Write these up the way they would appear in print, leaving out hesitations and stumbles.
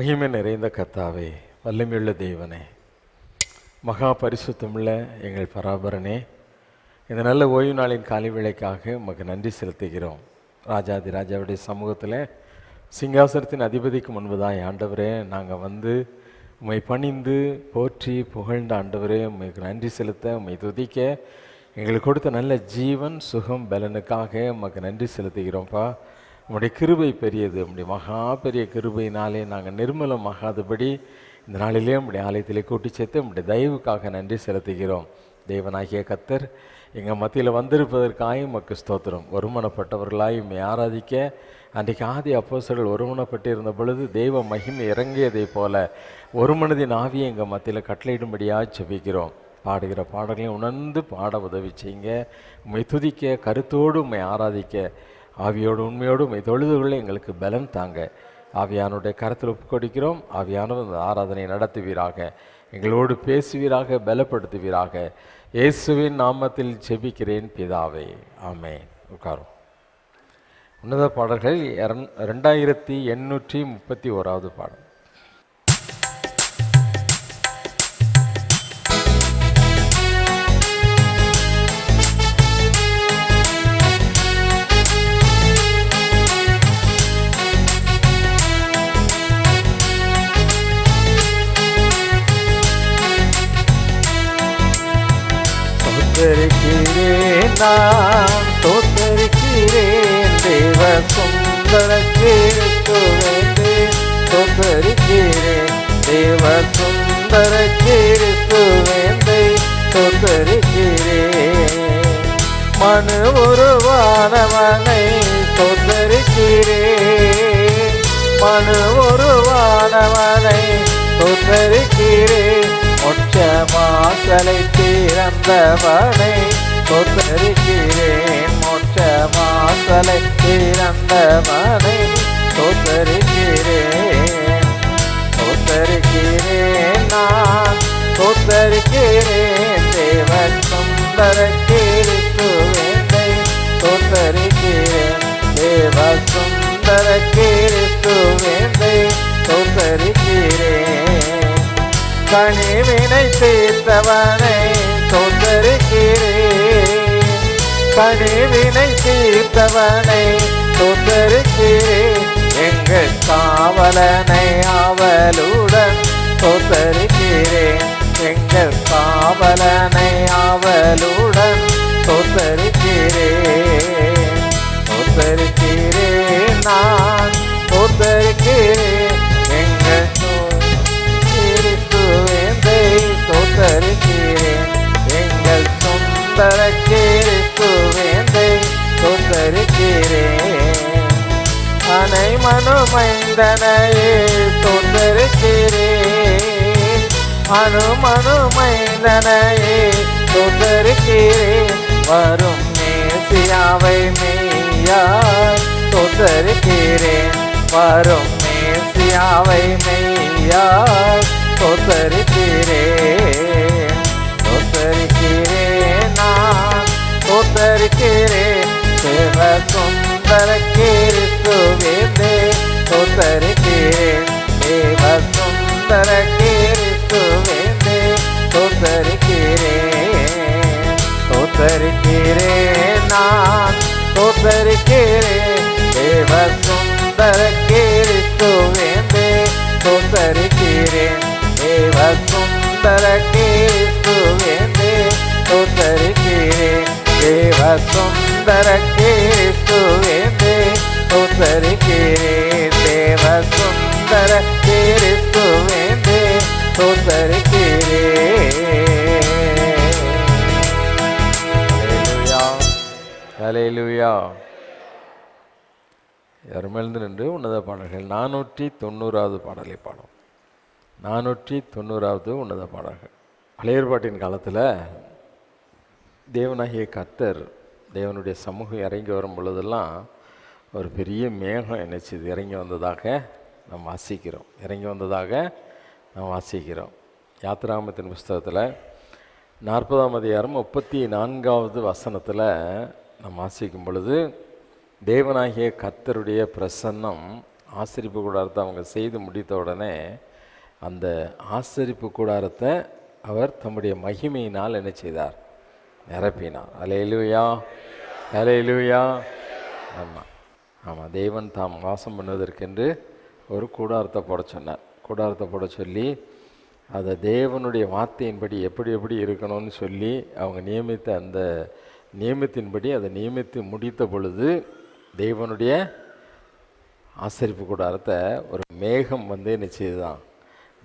மகிமை நிறைந்த கர்த்தாவே, வல்லமையுள்ள தேவனே, மகா பரிசுத்தமுள்ள எங்கள் பராபரனே, இந்த நல்ல ஓய்வு நாளின் காலை வேளைக்காக உமக்கு நன்றி செலுத்துகிறோம். ராஜாதி ராஜாவுடைய சமூகத்தில் சிங்காசனத்தின் அதிபதிக்கு முன்பதாய் ஆண்டவரே, நாங்கள் வந்து உம்மை பணிந்து போற்றி புகழ்ந்த ஆண்டவரே, உமக்கு நன்றி செலுத்த, உம்மை துதிக்க எங்களுக்கு கொடுத்த நல்ல ஜீவன் சுகம் பலனுக்காக உமக்கு நன்றி செலுத்துகிறோம்ப்பா. உம்முடைய கிருபை பெரியது. உம்முடைய மகா பெரிய கிருபையினாலே நாங்கள் நிர்மலமாகாதபடி இந்த நாளிலே உம்முடைய ஆலயத்திலே கூட்டி சேர்த்து உம்முடைய தயவுக்காக நன்றி செலுத்துகிறோம். தேவனாகிய கர்த்தர் எங்கள் மத்தியில் வந்திருப்பதற்காக உமக்கு ஸ்தோத்திரம். ஒருமனப்பட்டவர்களாய் உம்மை ஆராதிக்க அன்றைக்கு ஆதி அப்போஸ்தலர்கள் ஒருமனப்பட்டு இருந்த பொழுது தெய்வ மகிமை இறங்கியதை போல ஒரு மனதின் ஆவியை எங்கள் மத்தியில் கட்டளையிடும்படியாக செபிக்கிறோம். பாடுகிற பாடல்களையும் உணர்ந்து பாட உதவி செய்யுங்க. உம்மை துதிக்க, கருத்தோடு உம்மை ஆராதிக்க, ஆவியோடு உண்மையோடு உம்மை தொழுதுகளை எங்களுக்கு பலன் தாங்க. ஆவியானுடைய கருத்தில் ஒப்புக் கொடுக்கிறோம். ஆவியானவர் இந்த ஆராதனை நடத்துவீராக, எங்களோடு பேசுவீராக, பலப்படுத்துவீராக. இயேசுவின் நாமத்தில் செபிக்கிறேன் பிதாவே, ஆமென். உட்காரும். உன்னத பாடல்கள் 2831 பாடல். தோத்தரிக்கிறேன், நான் தோத்தரிக்கிறேன், தேவ சுந்தர கிறிஸ்துவே, தோத்தரிக்கிறேன், தேவ சுந்தர கிறிஸ்துவே, தோத்தரிக்கிறேன். மனு உருவானவனை தோத்தரிக்கிறேன், மனு உருவானவனை தோத்தரிக்கிறேன். மோட்ச வாசலை திறந்தவனை தோத்தரிக்கிறேன், மோட்ச வாசலை திறந்தவனை தோத்தரிக்கிறேன். தோத்தரிக்கிறேன், நான் தோத்தரிக்கிறேன், தேவன் சுந்தர கிறிஸ்துவே, தோத்தரிக்கிறேன், தேவ சுந்தர கிறிஸ்துவே, தோத்தரிக்கிறேன். கனிவினை தீர்த்தவனை தோத்தரிக்கிறேன், கனிவினை தீர்த்தவனை தோத்தரிக்கிறேன். எங்கள் காவலனை ஆவலுடன் தோத்தரிக்கிறேன், எங்கள் காவலனை ஆவலுடன் தோத்தரிக்கிறேன். தோத்தரிக்கிறேன், நான் தோத்தரிக்கிறேன், எங்கள் தோத்தரிக்கிறேன், எங்கள் சுந்தர கிறிஸ்துவே, தோத்தரிக்கிறேன். அனை மனுமைந்தனையே தோத்தரிக்கிறேன், அனுமனுமைந்தனையே தோத்தரிக்கிறேன். வரும் மேசியாவை மெய்யாய் தோத்தரிக்கிறேன், வரும் மேசியாவை மெய்யாய் தோத்தரிக்கிறேன். தோத்தரிக்கிறேன், நான் தோத்தரிக்கிறேன், தேவ சுந்தர கிறிஸ்துவே, தோத்தரிக்கிறேன், தேவ சுந்தர கிறிஸ்துவே, தோத்தரிக்கிறேன். தோத்தரிக்கிறேன், நான் தோத்தரிக்கிறேன், தேவ சுந்தர கிறிஸ்துவே, தோத்தரிக்கிறேன், தேவ சுந்தர கிறிஸ்துவே, தோத்தரிக்கிறேன், தேவ சுந்தர கிறிஸ்துவே, தோத்தரிக்கிறேன், தேவ சுந்தர கிறிஸ்துவே, தோத்தரிக்கிறேன். ஹல்லேலூயா. யாருமேலிருந்து நின்று உன்னத பாடல்கள் 490 பாடலை பாடும். 490 உன்னத பாடல்கள். பழைய ஏற்பாட்டின் காலத்தில் தேவனாகிய கர்த்தர் தேவனுடைய சமூகம் இறங்கி வரும் பொழுதெல்லாம் ஒரு பெரிய மேகம் என்னச்சுது இறங்கி வந்ததாக நாம் வாசிக்கிறோம், இறங்கி வந்ததாக நாம் வாசிக்கிறோம். யாத்திராகமத்தின் புஸ்தகத்தில் 40ஆம் அதிகாரம் 34வது வசனத்தில் நாம் வாசிக்கும் பொழுது தேவனாகிய கர்த்தருடைய பிரசன்னம் ஆசரிப்பு கூடாரத்தை அவங்க செய்து முடித்த உடனே அந்த ஆசரிப்பு கூடாரத்தை அவர் தம்முடைய மகிமையினால் என்ன செய்தார்? நிரப்பினார். அல்லேலூயா, அல்லேலூயா. ஆமாம் ஆமாம், தேவன் தாம் வாசம் பண்ணுவதற்கென்று ஒரு கூடாரத்தை போட சொன்னார். கூடாரத்தை போட சொல்லி அதை தேவனுடைய வார்த்தையின்படி எப்படி எப்படி இருக்கணும்னு சொல்லி அவங்க நியமித்த அந்த நியமத்தின்படி அதை நியமித்து முடித்த பொழுது தேவனுடைய ஆசரிப்பு கூடாரத்தை ஒரு மேகம் வந்து என்ன செய்துதான்?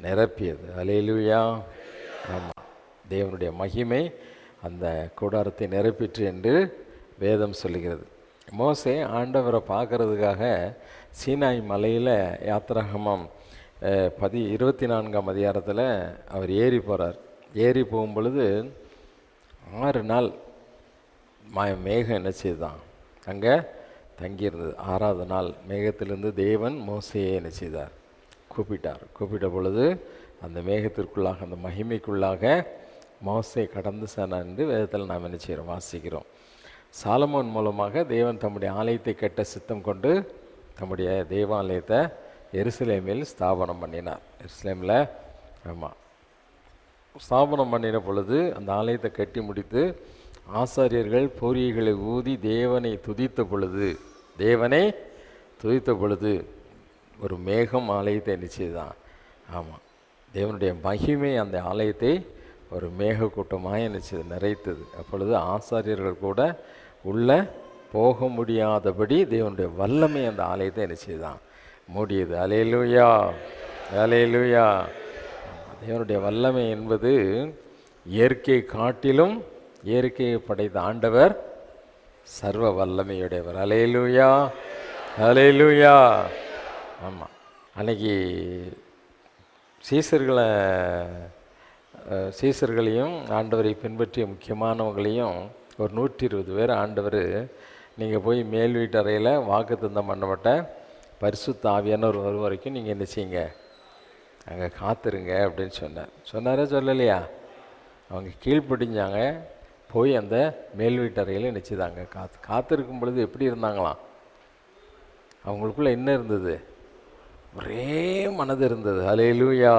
நிரப்பியது. அல்லேலூயா. ஆமாம், தேவனுடைய மகிமை அந்த கூடாரத்தை நிரப்பிற்று என்று வேதம் சொல்லுகிறது. மோசே ஆண்டவரை பார்க்கறதுக்காக சீனாய் மலையில் யாத்திராகமம் 24ஆம் அதிகாரத்தில் அவர் ஏறி போகிறார். ஏறி போகும் பொழுது 6 நாள் மேகம் என்ன செய்தான்? அங்கே தங்கியிருந்தது. 6ஆவது நாள் மேகத்திலிருந்து தேவன் மோசையை என்ன செய்தார்? கூப்பிட்டார். கூப்பிட்ட பொழுது அந்த மேகத்திற்குள்ளாக, அந்த மகிமைக்குள்ளாக மோசே கடந்து சென்றார் என்று வேதத்தில் நாம் என்ன செய்கிறோம்? வாசிக்கிறோம். சாலமோன் மூலமாக தேவன் தம்முடைய ஆலயத்தை கட்ட சித்தம் கொண்டு தம்முடைய தேவாலயத்தை எருசலேமில் ஸ்தாபனம் பண்ணினார். எருசலேமில் ஆமாம் ஸ்தாபனம் பண்ணின பொழுது அந்த ஆலயத்தை கட்டி முடித்து ஆசாரியர்கள் பொறிகளை ஊதி தேவனை துதித்த பொழுது ஒரு மேகம் ஆலயத்தை நிச்சயதான். ஆமாம், தேவனுடைய மகிமை அந்த ஆலயத்தை ஒரு மேகக்கூட்டமாக நிச்சயது நிறைத்தது. அப்பொழுது ஆசாரியர்கள் கூட உள்ளே போக முடியாதபடி தேவனுடைய வல்லமை அந்த ஆலயத்தை நிச்சயதான் மூடியது. அல்லேலூயா, அல்லேலூயா. தேவனுடைய வல்லமை என்பது இயற்கை காட்டிலும் இயற்கையை படைத்த ஆண்டவர் சர்வ வல்லமையுடையவர். அல்லேலூயா, அல்லேலூயா. ஆமாம், அன்னைக்கு சீசர்களையும் ஆண்டவரை பின்பற்றிய முக்கியமானவங்களையும் ஒரு 120 பேர் ஆண்டவர், நீங்கள் போய் மேல் வீட்டு அறையில் வாக்குத்தத்தம் பண்ணப்பட்ட பரிசுத்த ஆவியானவர் வரும் வரைக்கும் நீங்கள் என்ன செய்யுங்க? அங்கே காத்துருங்க அப்படின்னு சொன்னாரே சொல்லலையா? அவங்க கீழ்ப்படிஞ்சாங்க. போய் அந்த மேல் வீட்டு அறையில் நினச்சிதாங்க காத்திருக்கும் பொழுது எப்படி இருந்தாங்களாம்? அவங்களுக்குள்ள என்ன இருந்தது? ஒரே மனது இருந்தது. அல்லேலூயா.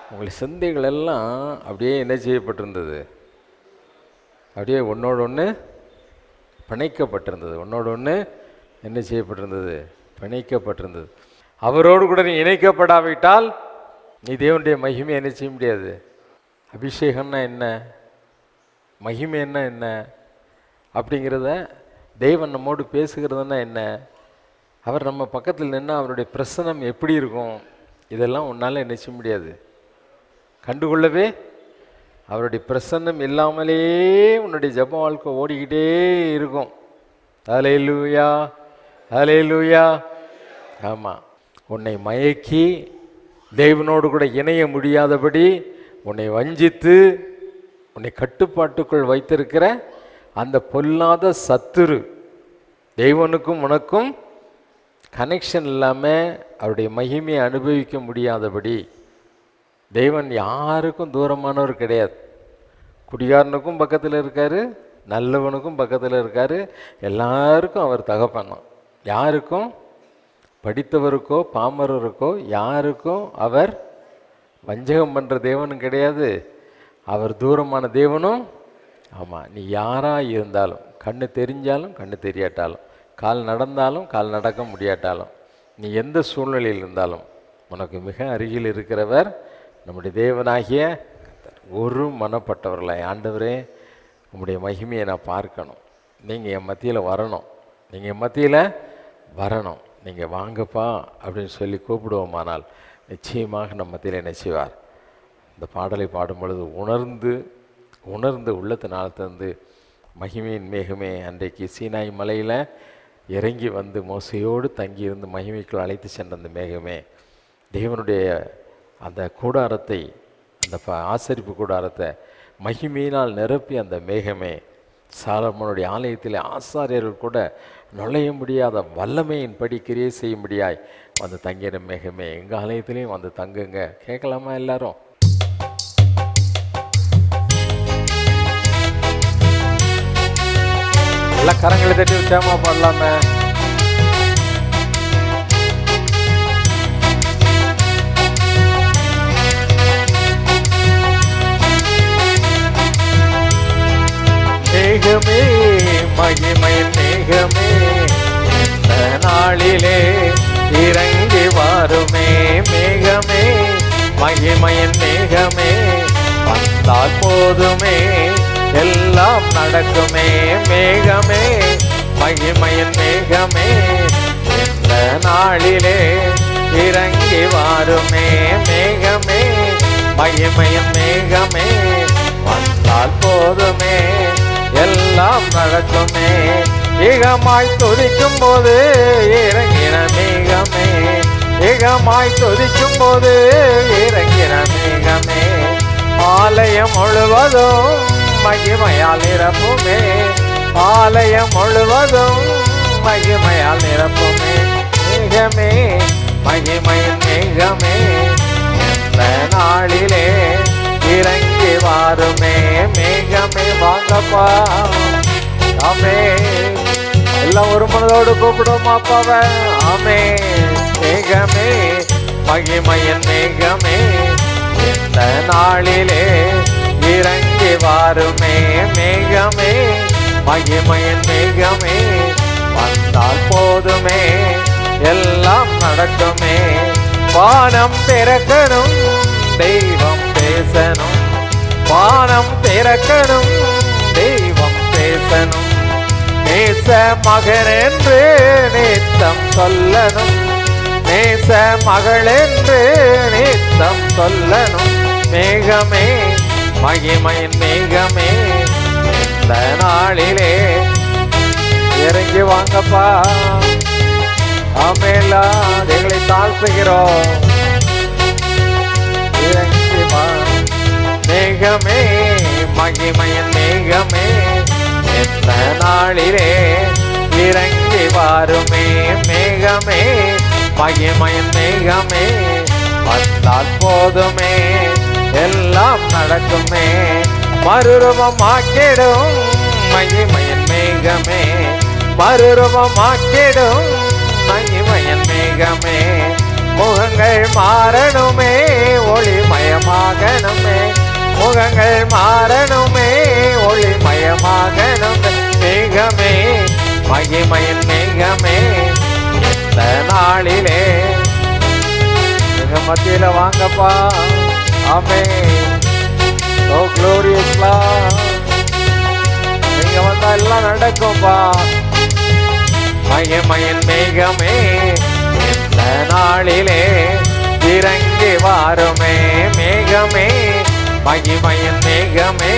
உங்களுடைய சிந்தைகள் எல்லாம் அப்படியே என்ன செய்யப்பட்டிருந்தது? அப்படியே ஒன்றோடு ஒன்று பிணைக்கப்பட்டிருந்தது. ஒன்றோடு ஒன்று என்ன செய்யப்பட்டிருந்தது? பிணைக்கப்பட்டிருந்தது. அவரோடு கூட நீ இணைக்கப்படாவிட்டால் நீ தேவனுடைய மகிமை என்ன செய்ய முடியாது. அபிஷேகம்னா என்ன, மகிமைன்னா என்ன அப்படிங்கிறத, தேவன் நம்மோடு பேசுகிறதுனா என்ன, அவர் நம்ம பக்கத்தில் நின்று அவருடைய பிரசனம் எப்படி இருக்கும், இதெல்லாம் உன்னால் என்ன செய்ய முடியாது, கண்டுகொள்ளவே. அவருடைய பிரசன்னம் இல்லாமலே உன்னுடைய ஜெப வாழ்க்கை ஓடிக்கிட்டே இருக்கும். அல்லேலூயா, அல்லேலூயா. ஆமாம், உன்னை மயக்கி தேவனோடு கூட இணைய முடியாதபடி உன்னை வஞ்சித்து உன்னை கட்டுப்பாட்டுக்குள் வைத்திருக்கிற அந்த பொல்லாத சத்துரு தேவனுக்கும் உனக்கும் கனெக்ஷன் இல்லாமல் அவருடைய மகிமையை அனுபவிக்க முடியாதபடி. தேவன் யாருக்கும் தூரமானவர் கிடையாது. குடிகாரனுக்கும் பக்கத்தில் இருக்கார், நல்லவனுக்கும் பக்கத்தில் இருக்கார். எல்லாருக்கும் அவர் தகப்பனும். யாருக்கும், படித்தவருக்கோ பாமரருக்கோ யாருக்கும் அவர் வஞ்சகம் பண்ணுற தேவனும் கிடையாது. அவர் தூரமான தேவனும். ஆமாம், நீ யாராக இருந்தாலும், கண்ணு தெரிஞ்சாலும் கண்ணு தெரியாட்டாலும், கால் நடந்தாலும் கால் நடக்க முடியாட்டாலும், நீ எந்த சூழ்நிலையில் இருந்தாலும் உனக்கு மிக அருகில் இருக்கிறவர் நம்முடைய தேவனாகிய ஒரு மனப்பட்டவர்களாய், ஆண்டவரே உங்களுடைய மகிமையை நான் பார்க்கணும், நீங்கள் என் மத்தியில் வரணும், நீங்கள் என் மத்தியில் வரணும், நீங்கள் வாங்கப்பா அப்படின்னு சொல்லி கூப்பிடுவோமானால் நிச்சயமாக நம்ம மத்தியில் என்ன செய்வார். இந்த பாடலை பாடும் பொழுது உணர்ந்து உள்ளத்தினால் தந்து மகிமையின் மேகமே அன்றைக்கு சீனாய் மலையில் இறங்கி வந்து மோசையோடு தங்கியிருந்து மகிமைக்குள் அழைத்து சென்ற அந்த மேகமே, தேவனுடைய அந்த கூடாரத்தை, அந்த ஆசரிப்பு கூடாரத்தை மகிமையினால் நிரப்பி அந்த மேகமே, சாலமோனுடைய ஆலயத்தில் ஆசாரியர்கள் கூட நுழைய முடியாத வல்லமையின்படி கிரியை செய்யும்படியாய் வந்து தங்கிற மேகமே, எங்கள் ஆலயத்திலையும் வந்து தங்குங்க. கேட்கலாமா எல்லாரும்? எல்லா கரங்களை தட்டி உற்சாகமாக பாடலாமே. மகிமையின் மேகமே வந்தால் போதுமே, எல்லாம் நடக்குமே. மேகமே மகிமையின் மேகமே இந்த நாளிலே இறங்கி வாருமே. மேகமே மகிமையின் மேகமே வந்தால் போதுமே, எல்லாம் நடக்குமே. ஏகமாய் துதிக்கும் போது இறங்கின மேகமே, ஏகமாய் துதிக்கும் போது இறங்கின மேகமே, ஆலயம் முழுவதும் மகிமையால் நிரப்புமே, ஆலயம் முழுவதும் மகிமையால் நிரப்புமே. மேகமே மகிமையின் மேகமே இந்த நாளிலே இறங்கி வாருமே. மேகமே வாங்கப்பா. ஆமே. எல்லாம் ஒரு மனதோடு கூப்பிடுவோம் அப்பாவை. ஆமே. மேகமே மகிமையின் மேகமே இந்த நாளிலே இறங்கி வாருமே. மேகமே மகிமையின் மேகமே வந்தால் போதுமே, எல்லாம் நடக்குமே. வானம் திறக்கணும், தெய்வம் பேசணும், வானம் திறக்கணும், தெய்வம் பேசணும். நேச மகன் என்று நித்தம் சொல்லணும், நேச மகள் என்று நித்தம் சொல்லணும். மேகமே மகிமையின் மேகமே இந்த நாளிலே இறங்கி வாங்கப்பா. ஆமேலா எங்களை தாழ்த்துகிறோம். இறங்கி வா. மேகமே மகிமையின் மேகமே இந்த நாளிலே இறங்கி வாருமே. மேகமே மகிமையின் மேகமே வந்தால் போதுமே, எல்லாம் நடக்குமே. மறுரூபமாக்கிடும் மகிமையின் மேகமே, மறுரூபமாக்கிடும் மகிமையின் மேகமே. முகங்கள் மாறணுமே, ஒளிமயமாகணுமே, முகங்கள் மாறணுமே, ஒளிமயமாகணுமே. மேகமே மகிமையின் மேகமே இந்த நாளிலே மிக மத்தியில வாங்கப்பா. ஆமே. ஓ glorious Lord, நீங்க வந்தா எல்லாம் நடக்கும்பா. மகிமையின் மேகமே இந்த நாளிலே இறங்கி வாருமே. மேகமே மகிமையின் மேகமே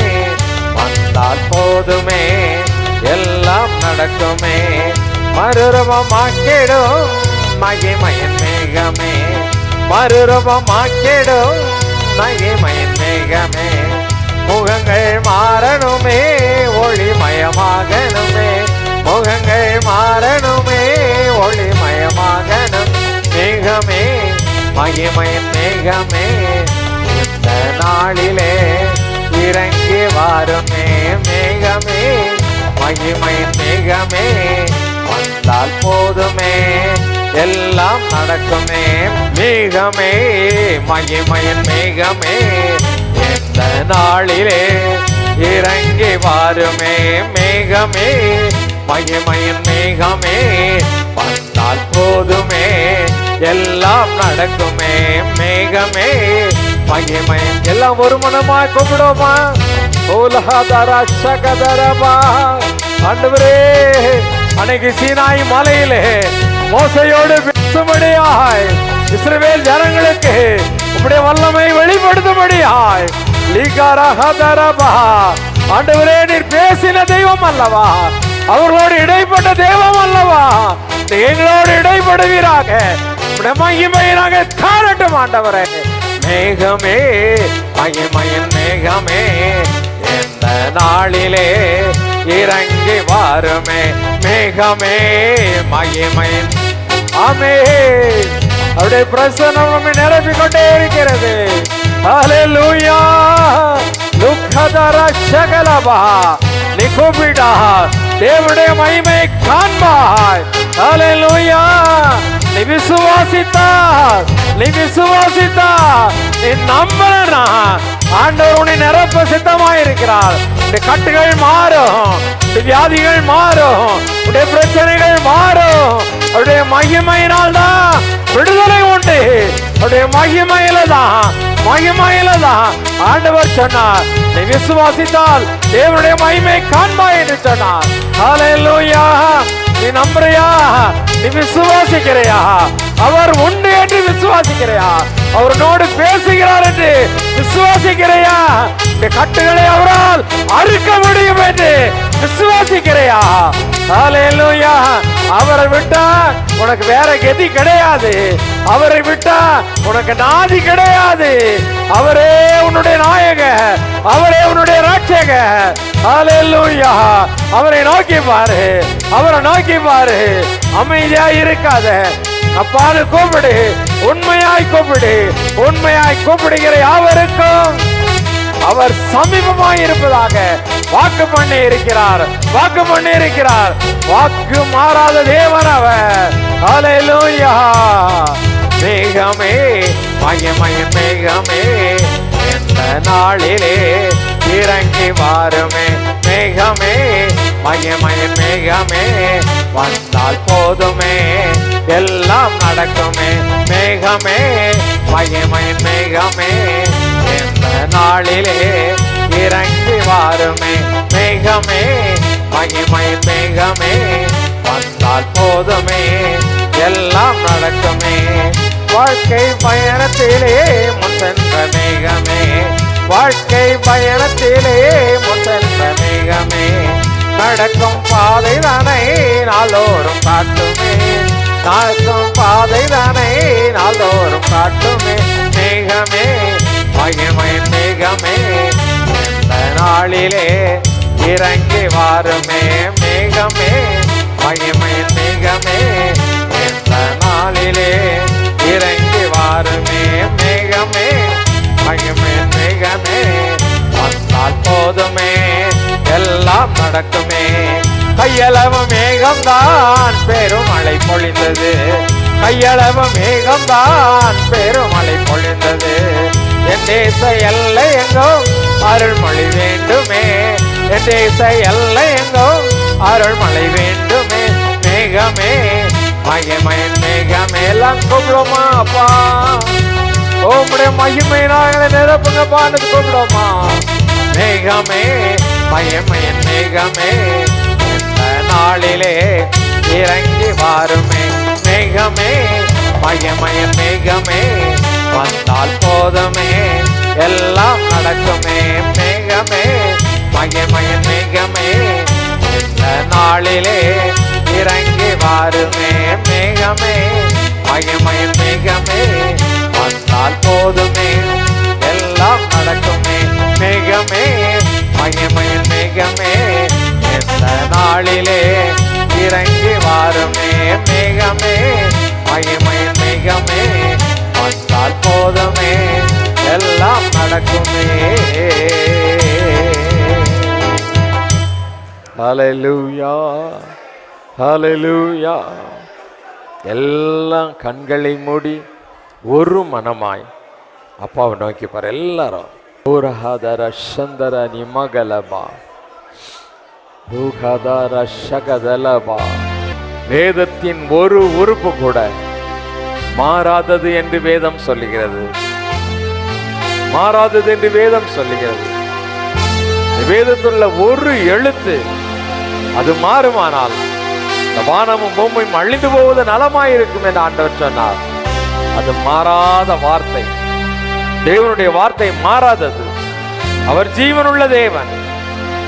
வந்தால் போதுமே, எல்லாம் நடக்குமே. மறுரூபமாக்கிடும் மகிமையின் மேகமே, மறுரூபமாக்கிடும் மகிமையின் மேகமே. முகங்கள் மாறணுமே, ஒளிமயமாகணுமே, முகங்கள் மாறணுமே, ஒளிமயமாகணும். மேகமே மகிமையின் மேகமே இந்த நாளிலே இறங்கி வாருமே. மேகமே மகிமையின் மேகமே வந்தால் போதுமே, எல்லாம் நடக்குமே. மேகமே மகிமையின் மேகமே இந்த நாளிலே இறங்கி வாருமே. மேகமே மகிமையின் மேகமே வந்தால் போதுமே, எல்லாம் நடக்குமே. மேகமே மகிமை. எல்லாம் ஒரு மனமாய் கூப்பிடுவோமா? ஓலஹாதரா ஷகதரபா. ஆண்டவரே, அன்னைக்கு சீனாய் மலையிலே மோசையோடு பேசும்படியாய் இஸ்ரவேல் ஜனங்களுக்கு உம்முடைய வல்லமை வெளிப்படுத்தும்படியாய் லீகாரஹதரபா. ஆண்டவரே, நீர் பேசின தெய்வம் அல்லவா? அவர்களோடு இடைப்பட்ட தெய்வம் அல்லவா? எங்களோடு இடைப்படுவீராக. மகிமையை நாங்கள் காணட்டும் ஆண்டவரே. மேகமே மகிமையின் மேகமே இந்த நாளிலே இறங்கி வாருமே. மேகமே மகிமையின். ஆமே. அவருடைய பிரசன்னம் நம்மை நிரப்பிக் கொண்டே இருக்கிறது. ஹல்லேலூயா. லுக்கதர சகலபா. நீ கூப்பிடா, தேவனுடைய மகிமை காண்பாய். ஹல்லேலூயா. நீ விசுவாசித்தார், நீ விசுவாசித்தார், நீ நம்பனா ஆண்டவர் உன்னை நிரப்ப சித்தமாயிருக்கிறார். உடைய கட்டுகள் மாறும், உடைய வியாதிகள் மாறும், உடைய பிரச்சனைகள் மாறும். அவருடைய மகிமையினால் தான் விடுதலை உண்டு. அவருடைய மகிமையில தான் ஆண்டவர் சொன்னார், நீ விசுவாசித்தால் தேவனுடைய மகிமை காண்பாய் என்று சொன்னார். ஹல்லேலூயா. நீ நம்புறியா? நீ விசுவாசிக்கிறையா? அவர் உண்டு என்று விசுவாசிக்கிறையா? அவரோடு பேசுகிறார் என்று விசுவாசிக்கிறையா? இந்த கட்டுகளை அவரால் அறுக்க முடியும் என்று விசுவாசிக்கிறையா? ஹல்லேலூயா. அவரை விட்டா உனக்கு வேற கதி கிடையாது. அவரை விட்டா உனக்கு நாதி கிடையாது. அவரே உன்னுடைய நாயகர், அவரே உன்னுடைய ரட்சகர். ஹல்லேலூயா. அவரை நோக்கி பாரு, அவரை நோக்கி பாரு. அமைதியா இருக்காத, அப்பான்னு கூப்பிடு, உண்மையாய் கூப்பிடு. உண்மையாய் கூப்பிடுகிற யாவருக்கும் அவர் சமீபமாய் இருப்பதாக வாக்கு பண்ணி இருக்கிறார். வாக்கு பண்ணி இருக்கிறார். வாக்கு மாறாத தேவன் அவர். ஹல்லேலூயா. மேகமே, மகிமையின் மேகமே, இந்த நாளிலே இறங்கி வாருமே. மேகமே, மகிமையின் மேகமே, வந்தால் போதுமே, எல்லாம் நடக்குமே. மேகமே, மகிமையின் மேகமே, இந்த நாளிலே இறங்கி வாருமே. மேகமே, மகிமையின் மேகமே, வந்தால் போதுமே, எல்லாம் நடக்குமே. வாழ்க்கை பயணத்திலே முன் சென்ற மேகமே, வாழ்க்கை பயணத்திலே முன் சென்ற மேகமே, நடக்கும் பாதை தானே நாளோறும் காட்டுமே. நடக்கும் பாதை தானே நாளோறும் காட்டுமே. மேகமே, மகிமையின் மேகமே, இந்த நாளிலே இறங்கி வாருமே. மேகமே, மகிமையின் மேகமே, இந்த நாளிலே இறங்கி வாருமே. மேகமே, மகிமையின் மேகமே, வந்தால் போதுமே, எல்லாம் நடக்குமே. கையளவு மேகம்தான் பெருமழை பொழிந்தது. கையளவு மேகம்தான் பெருமழை பொழிந்தது. என் தேச எல்லை எங்கும் அருள்மொழி வேண்டுமே. என் தேச எல்லை எங்கும் அருள்மழை வேண்டுமே. மேகமே, மகிமையின் மேகமே, எல்லாம் கூப்பிடுமா அப்பா? உம்முடைய மகிமை நாங்களை நிரப்புங்கப்பான்னு கூப்பிடுமா? மேகமே, மகிமையின் மேகமே, இந்த நாளிலே இறங்கி வாருமே. மேகமே, மகிமையின் மேகமே, வந்தால் போதுமே, எல்லாம் நடக்குமே. மேகமே, மகிமையின் மேகமே, இந்த நாளிலே இறங்கி வாருமே. மேகமே, மகிமையின் மேகமே, வந்தால் போதுமே, எல்லாம் நடக்குமே. மேகமே, மகிமையின் மேகமே, இந்த நாளிலே இறங்கி வாருமே. மேகமே, மகிமையின் மேகமே, வந்தால் போதுமே, எல்லாம் நடக்குமே. ஹல்லேலூயா. ஹல்லேலூயா. எல்லாம் கண்களை மூடி ஒரு மனமாய் அப்பாவை நோக்கி பாரு. எல்லாரும் ஊரஹாதர சந்தர நிமகலபா ஊஹாதர ஷகதலபா. வேதத்தின் ஒரு உறுப்பு கூட மாறாதது என்று வேதம் சொல்லுகிறது. மாறாதது என்று வேதம் சொல்லுகிறது. வேதத்துள்ள ஒரு எழுத்து அது மாறுமானால் இந்த வானமும் பூமியும் அழிந்து போவது நலமாயிருக்கும் என்று ஆண்டவர் சொன்னார். அது மாறாத வார்த்தை. தேவனுடைய வார்த்தை மாறாதது. அவர் ஜீவனுள்ள தேவன்.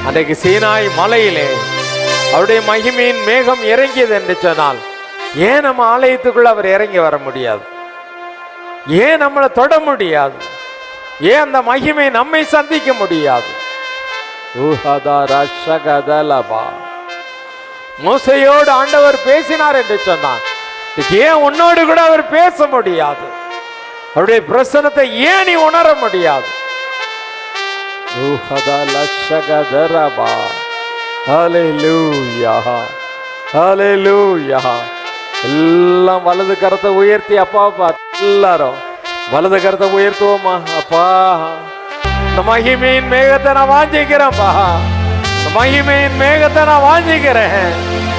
அன்றைக்கு சீனாய் மலையிலே அவருடைய மகிமையின் மேகம் இறங்கியது என்று சொன்னால் ஏன் நம்ம ஆலயத்துக்குள்ள அவர் இறங்கி வர முடியாது? ஏன் நம்மளை தொட முடியாது? ஏன் அந்த மகிமை நம்மை சந்திக்க முடியாது? மோசையோடு ஆண்டவர் பேசினார் என்று சொன்னார். ஏன் உன்னோடு கூட அவர் பேச முடியாது? அவருடைய பிரசன்னத்தை ஏன் நீ உணர முடியாது? எல்லாம் வலது கரத்தை உயர்த்தி அப்பா எல்லாரும் வலது கரத்தை உயர்த்துவோமா? அப்பா, இந்த மகிமையின் மேகத்தை நான் வாஞ்சிக்கிறேன்ப்பா. இந்த மகிமையின் மேகத்தை நான் வாஞ்சிக்கிறேன்.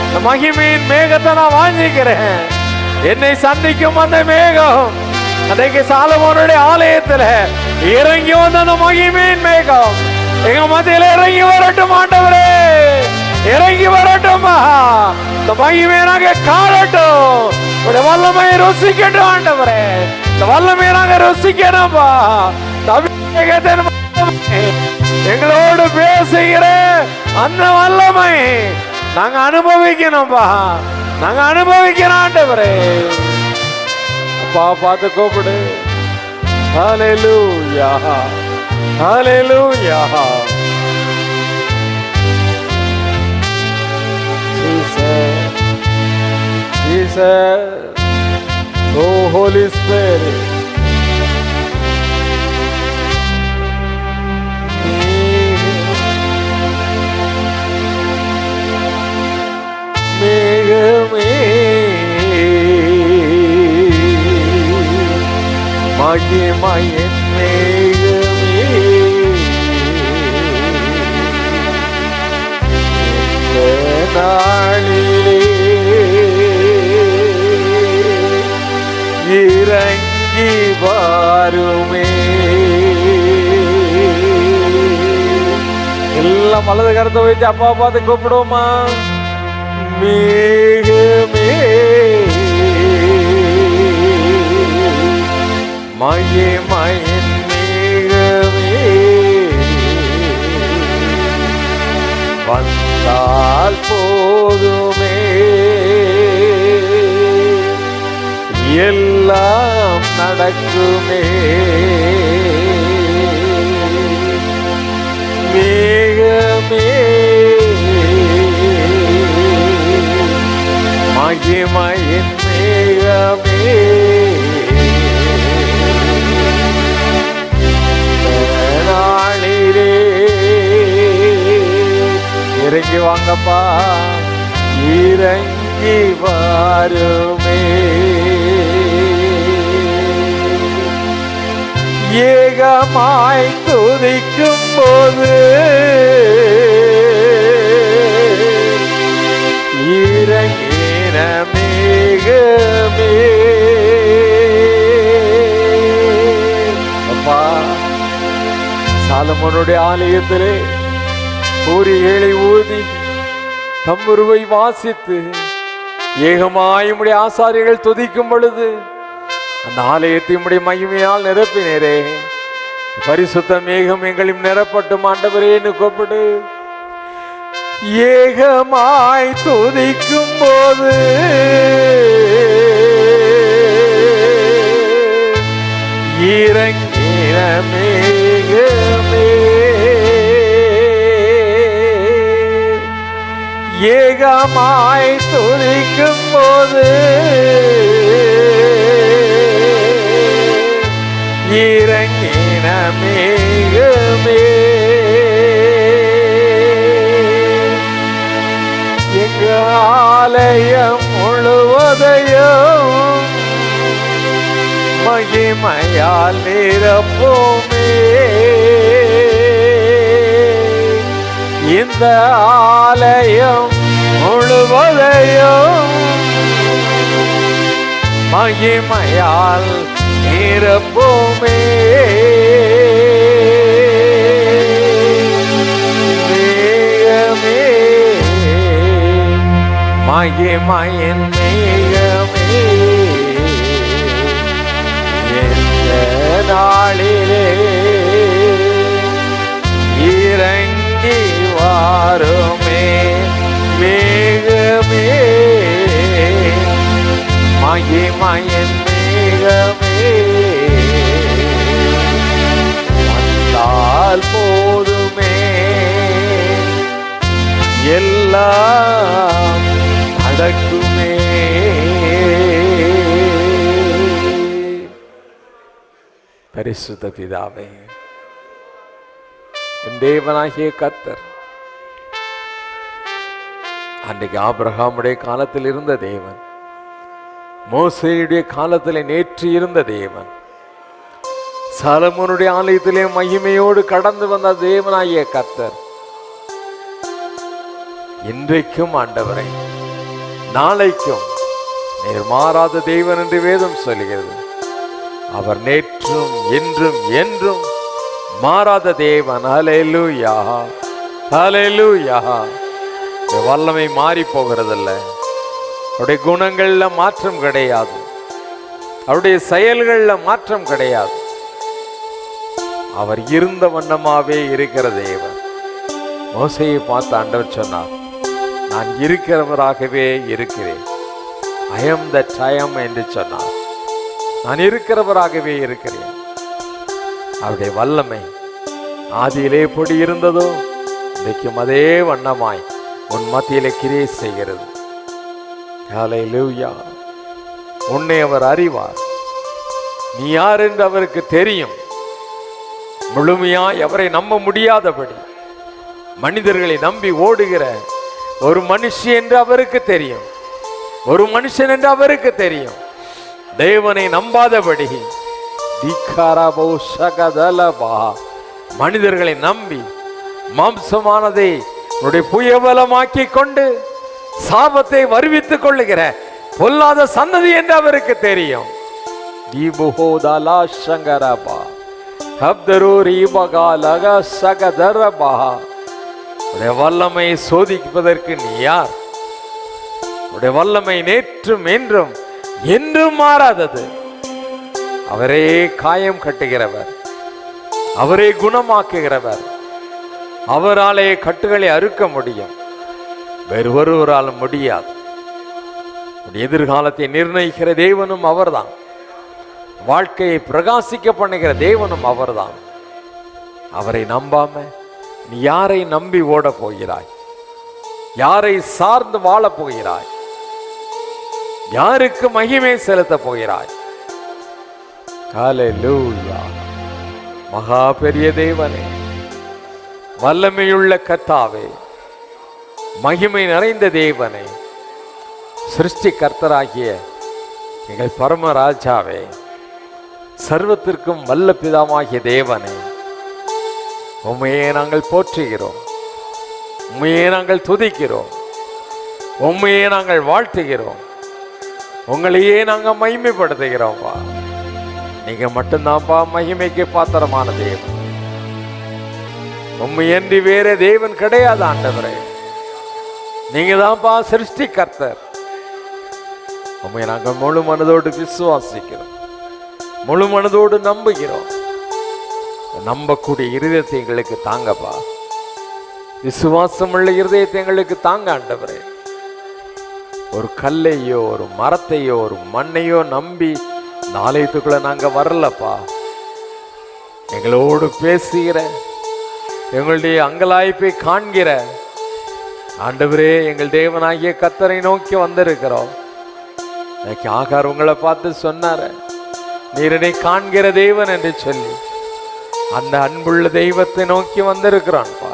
இந்த மகிமையின் மேகத்தை நான் வாஞ்சிக்கிறேன். என்னை சந்திக்கும் அந்த மேகம் அன்றைக்கு சாலமோனுடைய ஆலயத்துல இறங்கி வந்த அந்த மகிமையின் மேகம் எங்க மத்தியில இறங்கி வரட்டும் ஆண்டவரே, இறங்கி வரட்டும்மா. இந்த மகிமையை நாங்க காணட்டும், உடைய வல்லமையை ருசிக்கட்டும் ஆண்டவரே. இந்த வல்லமையை நாங்க ருசிக்கணும்பா. எங்களோடு பேசுகிற அந்த வல்லமை நாங்க அனுபவிக்கணும்பா, நாங்க அனுபவிக்கிறோம் ஆண்டவரே. அப்பா பார்த்து கூப்பிடு. ஹல்லேலூயா, ஹல்லேலூயா. Jesus, Jesus, oh Holy Spirit. மேகமே மகிமையின் மேகமே இந்த நாளிலே இறங்கி வாருமே. எல்லாம் வலது கருத்தை வைத்து அப்பா பார்த்து கூப்பிடுவோமா. மேகமே மகிமையின் மேகமே வந்தால் போதுமே, எல்லாம் நடக்குமே. மேகமே மகிமையின் மேகமே நாளிலே இறங்கி வாங்கப்பா, இறங்கி வாருமே. ஏகமாய் துதிக்கும் போது இறங்கின மேகமே. அப்பா சாலமோனுடைய ஆலயத்திலே பூரிகளை ஊதி தம்புருவை வாசித்து ஏகமாய் உம்முடைய ஆசாரியர்கள் துதிக்கும் பொழுது அந்த ஆலயத்தை உம்முடைய மகிமையால் நிரப்பினரே. பரிசுத்த மேகம் எங்களையும் நிரப்பட்டும் ஆண்டவரே என்று கூப்பிடு. ஏகமாய் துதிக்கும் போது இறங்கின மேகமே, ஏகமாய் துதிக்கும் போது இறங்கின மேகமே. எங்க ஆலயம் முழுவதையும் மகிமையால் நிரப்புமே. இந்த ஆலயம் முழுவதையும் மகிமையால் நிரப்புமே. மேகமே மகிமையின் மேகமே இந்த நாளிலே இறங்கி வாருமே. மேகமே மகிமையின் மேகமே வந்தால் போதுமே, எல்லாம் நடக்குமே. பரிசுத்த பிதாவே, என் தேவனாகிய கர்த்தர் அன்றைக்கு ஆபிரகாமுடைய காலத்தில் இருந்த தேவன், மோசேயுடைய காலத்தில் நேற்று இருந்த தேவன், சாலமோனுடைய ஆலயத்திலே மகிமையோடு கடந்து வந்த தேவனாகிய கர்த்தர் இன்றைக்கும் ஆண்டவரை நாளைக்கும் நீர் மாறாத தேவன் என்று வேதம் சொல்கிறது. அவர் நேற்றும் இன்றும் என்றும் மாறாத தேவன். ஹல்லேலூயா, ஹல்லேலூயா. வல்லமை மாறி போகிறதில்ல. அவருடைய குணங்கள்ல மாற்றம் கிடையாது, அவருடைய செயல்கள்ல மாற்றம் கிடையாது. அவர் இருந்த வண்ணமாவே இருக்கிற தேவன். மோசேயை பார்த்து ஆண்டவர் சொன்னார், நான் இருக்கிறவராகவே இருக்கிறேன். I am that I am என்று சொன்னார். நான் இருக்கிறவராகவே இருக்கிறேன். அவருடைய வல்லமை ஆதியிலே எப்படி இருந்ததோ இன்றைக்கும் அதே வண்ணமாய் உன் மத்தியிலே கிரியை செய்கிறது. ஹல்லேலூயா. உன்னை அவர் அறிவார். நீ யார் என்று அவருக்கு தெரியும். முழுமையாய் அவரை நம்ப முடியாதபடி மனிதர்களை நம்பி ஓடுகிற ஒரு மனுஷன் என்று அவருக்கு தெரியும், ஒரு மனுஷன் என்று அவருக்கு தெரியும். தேவனை நம்பாதபடி மனிதர்களை நம்பி மாம்சமானதை உன்னுடைய புயபலமாக்கி கொண்டு சாபத்தை வருவித்துக் கொள்ளுகிற பொல்லாத சந்ததி என்று அவருக்கு தெரியும். வல்லமை சோதிப்பதற்கு நீ யார்? உடைய வல்லமை நேற்றும் என்றும் என்றும் மாறாதது. அவரே காயம் கட்டுகிறவர், அவரே குணமாக்குகிறவர். அவராலே கட்டுகளை அறுக்க முடியும், வேறு ஒருவரால் முடியாது. எதிர்காலத்தை நிர்ணயிக்கிற தேவனும் அவர்தான், வாழ்க்கையை பிரகாசிக்க பண்ணுகிற தேவனும் அவர்தான். அவரை நம்பாம நீ யாரை நம்பி ஓட போகிறாய்? யாரை சார்ந்து வாழ போகிறாய்? யாருக்கு மகிமை செலுத்த போகிறாய்? ஹல்லேலூயா. மகா பெரிய தேவனே, வல்லமையுள்ள கர்த்தாவே, மகிமை நிறைந்த தேவனே, சிருஷ்டி கர்த்தராகிய எங்கள் பரமராஜாவே, சர்வத்திற்கும் வல்ல பிதாவாகிய தேவனே, உம்மையே நாங்கள் போற்றுகிறோம், உம்மையே நாங்கள் துதிக்கிறோம், உம்மையே நாங்கள் வாழ்த்துகிறோம், உங்களையே நாங்கள் மகிமைப்படுத்துகிறோம்ப்பா. நீங்க மட்டும்தான்ப்பா மகிமைக்கு பாத்திரமான தேவன். உம்மையன்றி வேற தேவன் கிடையாது ஆண்டவரே. நீங்க தான்ப்பா சிருஷ்டி கர்த்தர். உம்மை நாங்கள் முழு மனதோடு விசுவாசிக்கிறோம், முழு மனதோடு நம்புகிறோம். நம்பக்கூடிய இருதயத்தை எங்களுக்கு தாங்கப்பா. விசுவாசம் உள்ள இருதயத்தை எங்களுக்கு தாங்க ஆண்டவரே. ஒரு கல்லையோ ஒரு மரத்தையோ ஒரு மண்ணையோ நம்பி இந்த ஆலயத்துக்குள்ள நாங்க வரலப்பா. எங்களோடு பேசுகிற, எங்களுடைய அங்கலாய்ப்பை காண்கிற ஆண்டவரே, எங்கள் தேவனாகிய கர்த்தரை நோக்கி வந்திருக்கிறோம். ஆகார் உங்களை பார்த்து சொன்னார, நீரனை காண்கிற தேவன் என்று சொல்லி அந்த அன்புள்ள தெய்வத்தை நோக்கி வந்திருக்கிறான்ப்பா.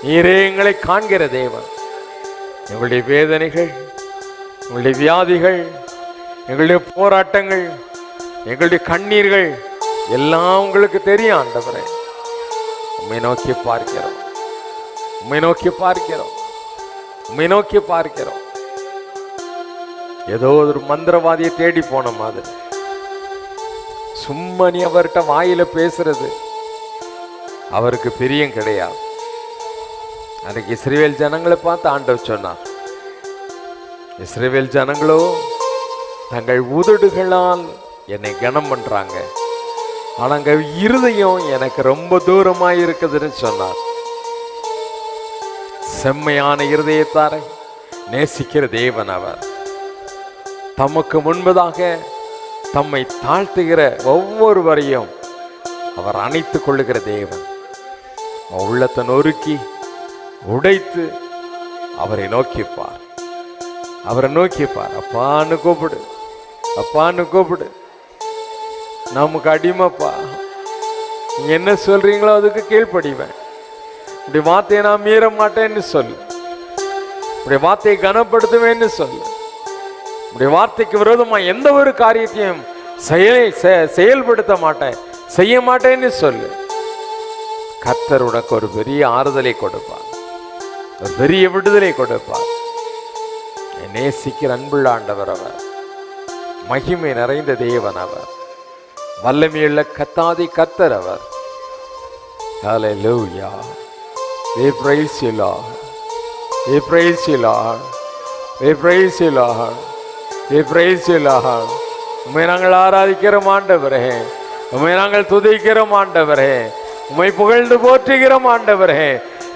நீரே எங்களை காண்கிற தேவன். எங்களுடைய வேதனைகள், எங்களுடைய வியாதிகள், எங்களுடைய போராட்டங்கள், எங்களுடைய கண்ணீர்கள் எல்லாம் உங்களுக்கு தெரியும் ஆண்டவரே. உம்மை நோக்கி பார்க்கிறோம், உம்மை நோக்கி பார்க்கிறோம், உம்மை நோக்கி பார்க்கிறோம். ஏதோ ஒரு மந்திரவாதியை தேடி போன மாதிரி சும்மா நீ அவர்கிட்ட வாயில பேசுறது அவருக்கு பிரியம் கிடையாது. அன்றைக்கு இஸ்ரவேல் ஜனங்களை பார்த்து ஆண்டவர் சொன்னார், இஸ்ரவேல் ஜனங்களோ தங்கள் உதடுகளால் என்னை கனம் பண்றாங்க, ஆனாங்க இருதயம் எனக்கு ரொம்ப தூரமாய் இருக்குதுன்னு சொன்னார். செம்மையான இருதயத்தாரை நேசிக்கிற தேவன் அவர். தமக்கு முன்பதாக தம்மை தாழ்த்துகிற ஒவ்வொருவரையும் அவர் அணைத்துக் கொள்ளுகிற தேவன். உள்ளத்தை நொறுக்கி உடைத்து அவரை நோக்கிப்பார், அவரை நோக்கிப்பார். அப்பான்னு கூப்பிடு, அப்பான்னு கூப்பிடு. நமக்கு அடிமைப்பா, நீங்க என்ன சொல்றீங்களோ அதுக்கு கீழ்ப்படிவேன். இப்படி வார்த்தையை நான் மீற மாட்டேன்னு சொல்லு, இப்படி வார்த்தையை கனப்படுத்துவேன்னு சொல்லு. இப்படி வார்த்தைக்கு விரோதமா எந்த ஒரு காரியத்தையும் செயல்படுத்த மாட்டேன், செய்ய மாட்டேன்னு சொல்லு. கர்த்தர் உனக்கு ஒரு பெரிய ஆறுதலை கொடுப்பார், ஒரு பெரிய விடுதலை கொடுப்பார். நேசிக்கிற அன்புள்ள ஆண்டவர் அவர், மகிமை நிறைந்த தேவன் அவர். வல்லமையுள்ள கத்தாதி கர்த்தர் அவர். Hallelujah. We praise you, Lord. We praise you, Lord. We praise you, Lord. We praise you, Lord. உம்மை நாங்கள் ஆராதிக்கிறோம் ஆண்டவரே, உம்மை நாங்கள் துதிக்கிறோம் ஆண்டவரே, உம்மை புகழ்ந்து போற்றுகிறோம் ஆண்டவரே,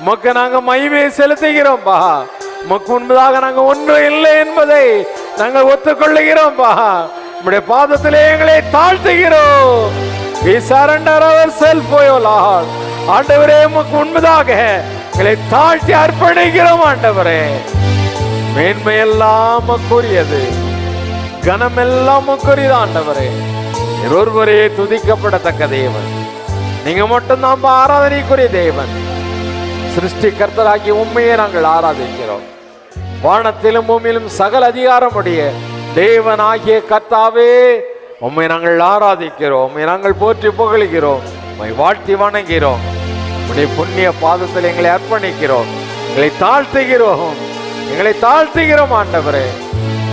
உமக்கு நாங்கள் மகிமை செலுத்துகிறோம் பா. உமக்கு முன்பதாக நாங்கள் ஒன்றும் இல்லை என்பதை நாங்கள் ஒத்துக்கொள்ளுகிறோம் பா. உம்முடைய பாதத்திலே எங்களை தாழ்த்துகிறோம். We surrender ourselves for you, Lord. ஆண்டவரே, உமக்கு முன்பதாக எங்களை தாழ்த்தி அர்ப்பணிக்கிறோம் ஆண்டவரே. மேன்மையெல்லாம் உமக்குரியது, கனமெல்லாம் உமக்குரியது ஆண்டவரே. ஒருவரே துதிக்கப்படத்தக்க தேவன், நீங்க மட்டும்தான் ஆராதனைக்குரிய தேவன். சிருஷ்டிகர்த்தராகி உண்மையை நாங்கள் ஆராதிக்கிறோம். வானத்திலும் பூமியிலும் சகல அதிகாரமுடைய தேவனாகிய கர்த்தாவே, உம்மை நாங்கள் ஆராதிக்கிறோம், உம்மை நாங்கள் போற்றி புகழுகிறோம், உம்மை வாழ்த்தி வணங்குகிறோம். உம்முடைய புண்ணிய பாதத்தில் எங்களை அர்ப்பணிக்கிறோம், எங்களை தாழ்த்துகிறோம், எங்களை தாழ்த்துகிறோம் ஆண்டவரே.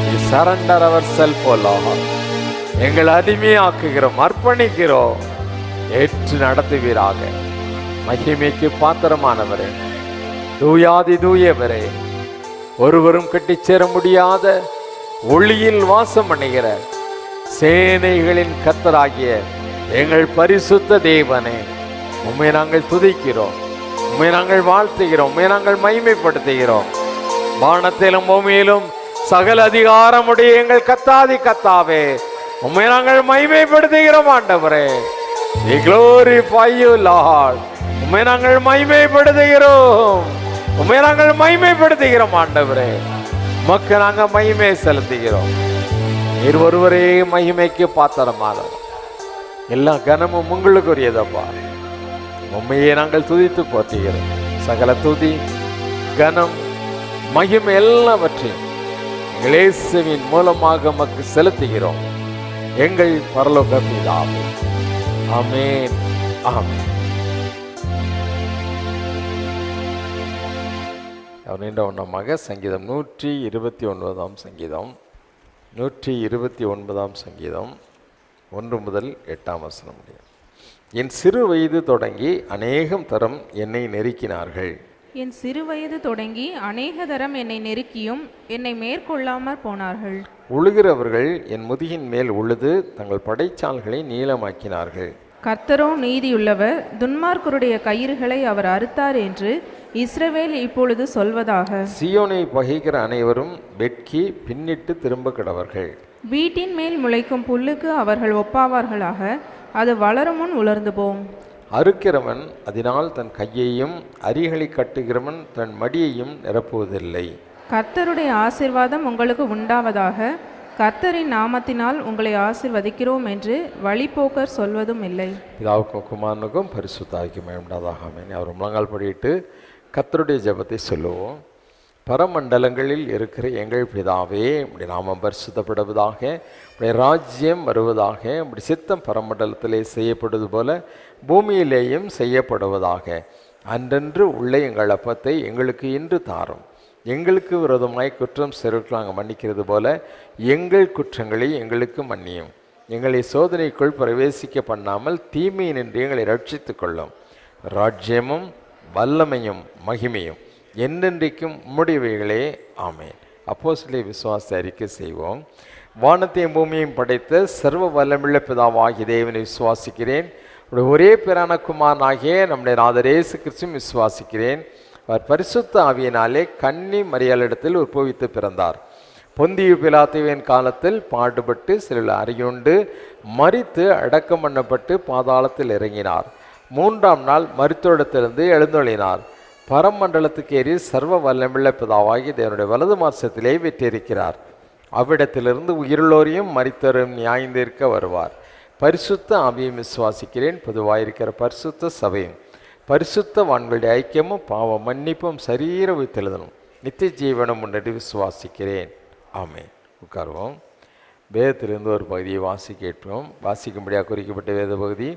We surrender ourselves, O Lord. எங்களை அடிமையாக்குகிறோம், அர்ப்பணிக்கிறோம். ஏற்று நடத்துவீராக. மகிமைக்கு பாத்திரமானவரே, தூயாதி தூயவரே, ஒருவரும் கட்டிச்சேர முடியாத ஒளியில் வாசம் பண்ணுகிற சேனைகளின் கர்த்தராகிய எங்கள் பரிசுத்த தேவனே, உம்மை நாங்கள் துதிக்கிறோம், உம்மை நாங்கள் வாழ்த்துகிறோம், உம்மை நாங்கள் மகிமைப்படுத்துகிறோம். வானத்திலும் பூமியிலும் சகல அதிகாரமுடைய எங்கள் கத்தாதி கத்தாவே, உம்மை நாங்கள் மகிமைப்படுத்துகிறோம் ஆண்டவரே. We glorify you, Lord. உம்மை நாங்கள் மகிமைப்படுத்துகிறோம், உம்மை நாங்கள் மகிமைப்படுத்துகிறோம் ஆண்டவரே. உமக்கு நாங்கள் மகிமை செலுத்துகிறோம். நீர் ஒருவரே மகிமைக்கு பாத்திரமானவர். எல்லா கனமும் உங்களுக்குரியதப்பா. உண்மையை நாங்கள் துதித்து போற்றுகிறோம். சகல துதி, கனம், மகிமை எல்லாவற்றையும் எங்கள் இயேசுவின் மூலமாக உமக்கு செலுத்துகிறோம். எங்கள் பரலோக பிதாவே. ஆமென், ஆமென். அவனமாக சங்கீதம் 129 சங்கீதம், 129 சங்கீதம் 1 முதல் 8 வசனம் முடியும். என் சிறு வயது தொடங்கி அநேகம் தரம் என்னை நெருக்கினார்கள். என் சிறு வயது தொடங்கி அநேக தரம் என்னை நெருக்கியும் என்னை மேற்கொள்ளாமற் போனார்கள். உழுகிறவர்கள் என் முதுகின் மேல் உழுது தங்கள் படைச்சால்களை நீளமாக்கினார்கள். கர்த்தரோ நீதியுள்ளவர், துன்மார்க்கருடைய கயிறுகளை அவர் அறுத்தார் என்று இஸ்ரவேல் இப்பொழுது சொல்வதாக. சீயோனை பகைக்கிற அனைவரும் வெட்கி பின்னிட்டு திரும்ப கடவர்கள். வீட்டின் மேல் முளைக்கும் புல்லுக்கு அவர்கள் ஒப்பாவார்களாக, அது வளரும் முன் உலர்ந்து போம். அறுக்கிறவன் அதனால் தன் கையையும் அரிகளை கட்டுகிறவன் தன் மடியையும் நிரப்புவதில்லை. கர்த்தருடைய ஆசீர்வாதம் உங்களுக்கு உண்டாவதாக, கர்த்தரின் நாமத்தினால் உங்களை ஆசீர்வதிக்கிறோம் என்று வழிபோக்கர் சொல்வதும் இல்லை. பிதாவுக்கும் குமாரனுக்கும் பரிசுத்த ஆவிக்கும் உண்டாதாக. ஆமென். அவர் முழங்கால் படியிட்டு கர்த்தருடைய ஜெபத்தை சொல்லுவோம். பரமண்டலங்களில் இருக்கிற எங்கள் பிதாவே, இப்படி நாமம் பரிசுத்தப்படுவதாக, இப்படி ராஜ்யம் வருவதாக, இப்படி சித்தம் பரமண்டலத்திலே செய்யப்படுவது போல பூமியிலேயும் செய்யப்படுவதாக. அன்றன்று உள்ள எங்கள் அப்பத்தை எங்களுக்கு இன்று தாரும். எங்களுக்கு விரோதமாய் குற்றம் செய்கிறவர்கள் நாங்கள் மன்னிக்கிறது போல எங்கள் குற்றங்களை எங்களுக்கு மன்னியும். எங்களை சோதனைக்குள் பிரவேசிக்க பண்ணாமல் தீமையினின்று எங்களை ரட்சித்து கொள்ளும். ராஜ்யமும் வல்லமையும் மகிமையும் என்றென்றைக்கும் உம்முடையவைகளே. ஆமென். அப்போஸ்தலர் விசுவாச அறிக்கை செய்வோம். வானத்தையும் பூமியையும் படைத்த சர்வ வல்லமுள்ள பிதாவாகிய தேவனை விசுவாசிக்கிறேன். ஒரே பேரான குமாரனாகிய நம்முடைய நாதர் இயேசு கிறிஸ்துவை விசுவாசிக்கிறேன். அவர் பரிசுத்த ஆவியினாலே கன்னி மரியாளிடத்தில் உற்பவித்து பிறந்தார். பொந்தியு பிலாத்துவின் காலத்தில் பாடுபட்டு சிலர் அறியுண்டு மரித்து அடக்கம் பண்ணப்பட்டு பாதாளத்தில் இறங்கினார். 3ஆம் நாள் மரித்தோரிடத்திலிருந்து எழுந்தொழினார். பரமண்டலத்துக்கு ஏறி சர்வ வல்லமுள்ள பிதாவாகி தேவனுடைய வலது மார்சத்திலே வீற்றிருக்கிறார். அவ்விடத்திலிருந்து உயிருள்ளோரையும் மரித்தோரையும் நியாயந்தீர்க்க வருவார். பரிசுத்த ஆவியை விசுவாசிக்கிறேன். பொதுவாயிருக்கிற பரிசுத்த சபையும் பரிசுத்த வான்களுடைய ஐக்கியமும் பாவ மன்னிப்பும் சரீர உயிர்த்தெழுதலும் நித்திய ஜீவனம் முன்னாடி விசுவாசிக்கிறேன். ஆமென். உட்காருவோம். வேதத்திலிருந்து ஒரு பகுதியை வாசிக்கிறோம். வாசிக்கும்படியாக குறிக்கப்பட்ட வேத பகுதி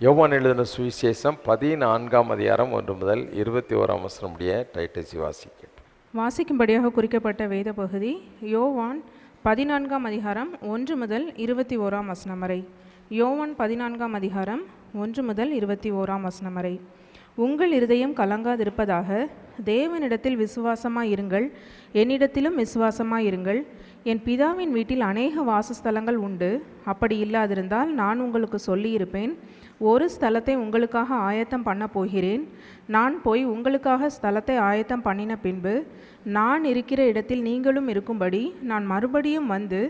யோவான் எழுதின சுவிசேஷம் 14ஆம் அதிகாரம் 1 முதல் 21ஆம் வசனம் முடிய டைட்டசி வாசிக்கிறோம். வாசிக்கும்படியாக குறிக்கப்பட்ட வேத பகுதி யோவான் 14ஆம் அதிகாரம் 1 முதல் 21ஆம் வசனம் வரை. யோவான் 14ஆம் அதிகாரம் 1 முதல் 21ஆம் வசனம் வரை. உங்கள் இருதயம் கலங்காதிருப்பதாக, தேவனிடத்தில் விசுவாசமாயிருங்கள், என்னிடத்திலும் விசுவாசமாயிருங்கள். என் பிதாவின் வீட்டில் அநேக வாசஸ்தலங்கள் உண்டு. அப்படி இல்லாதிருந்தால் நான் உங்களுக்கு சொல்லியிருப்பேன். ஒரு ஸ்தலத்தை உங்களுக்காக ஆயத்தம் பண்ண போகிறேன். நான் போய் உங்களுக்காக ஸ்தலத்தை ஆயத்தம் பண்ணின பின்பு நான் இருக்கிற இடத்தில் நீங்களும் இருக்கும்படி நான் மறுபடியும் வந்து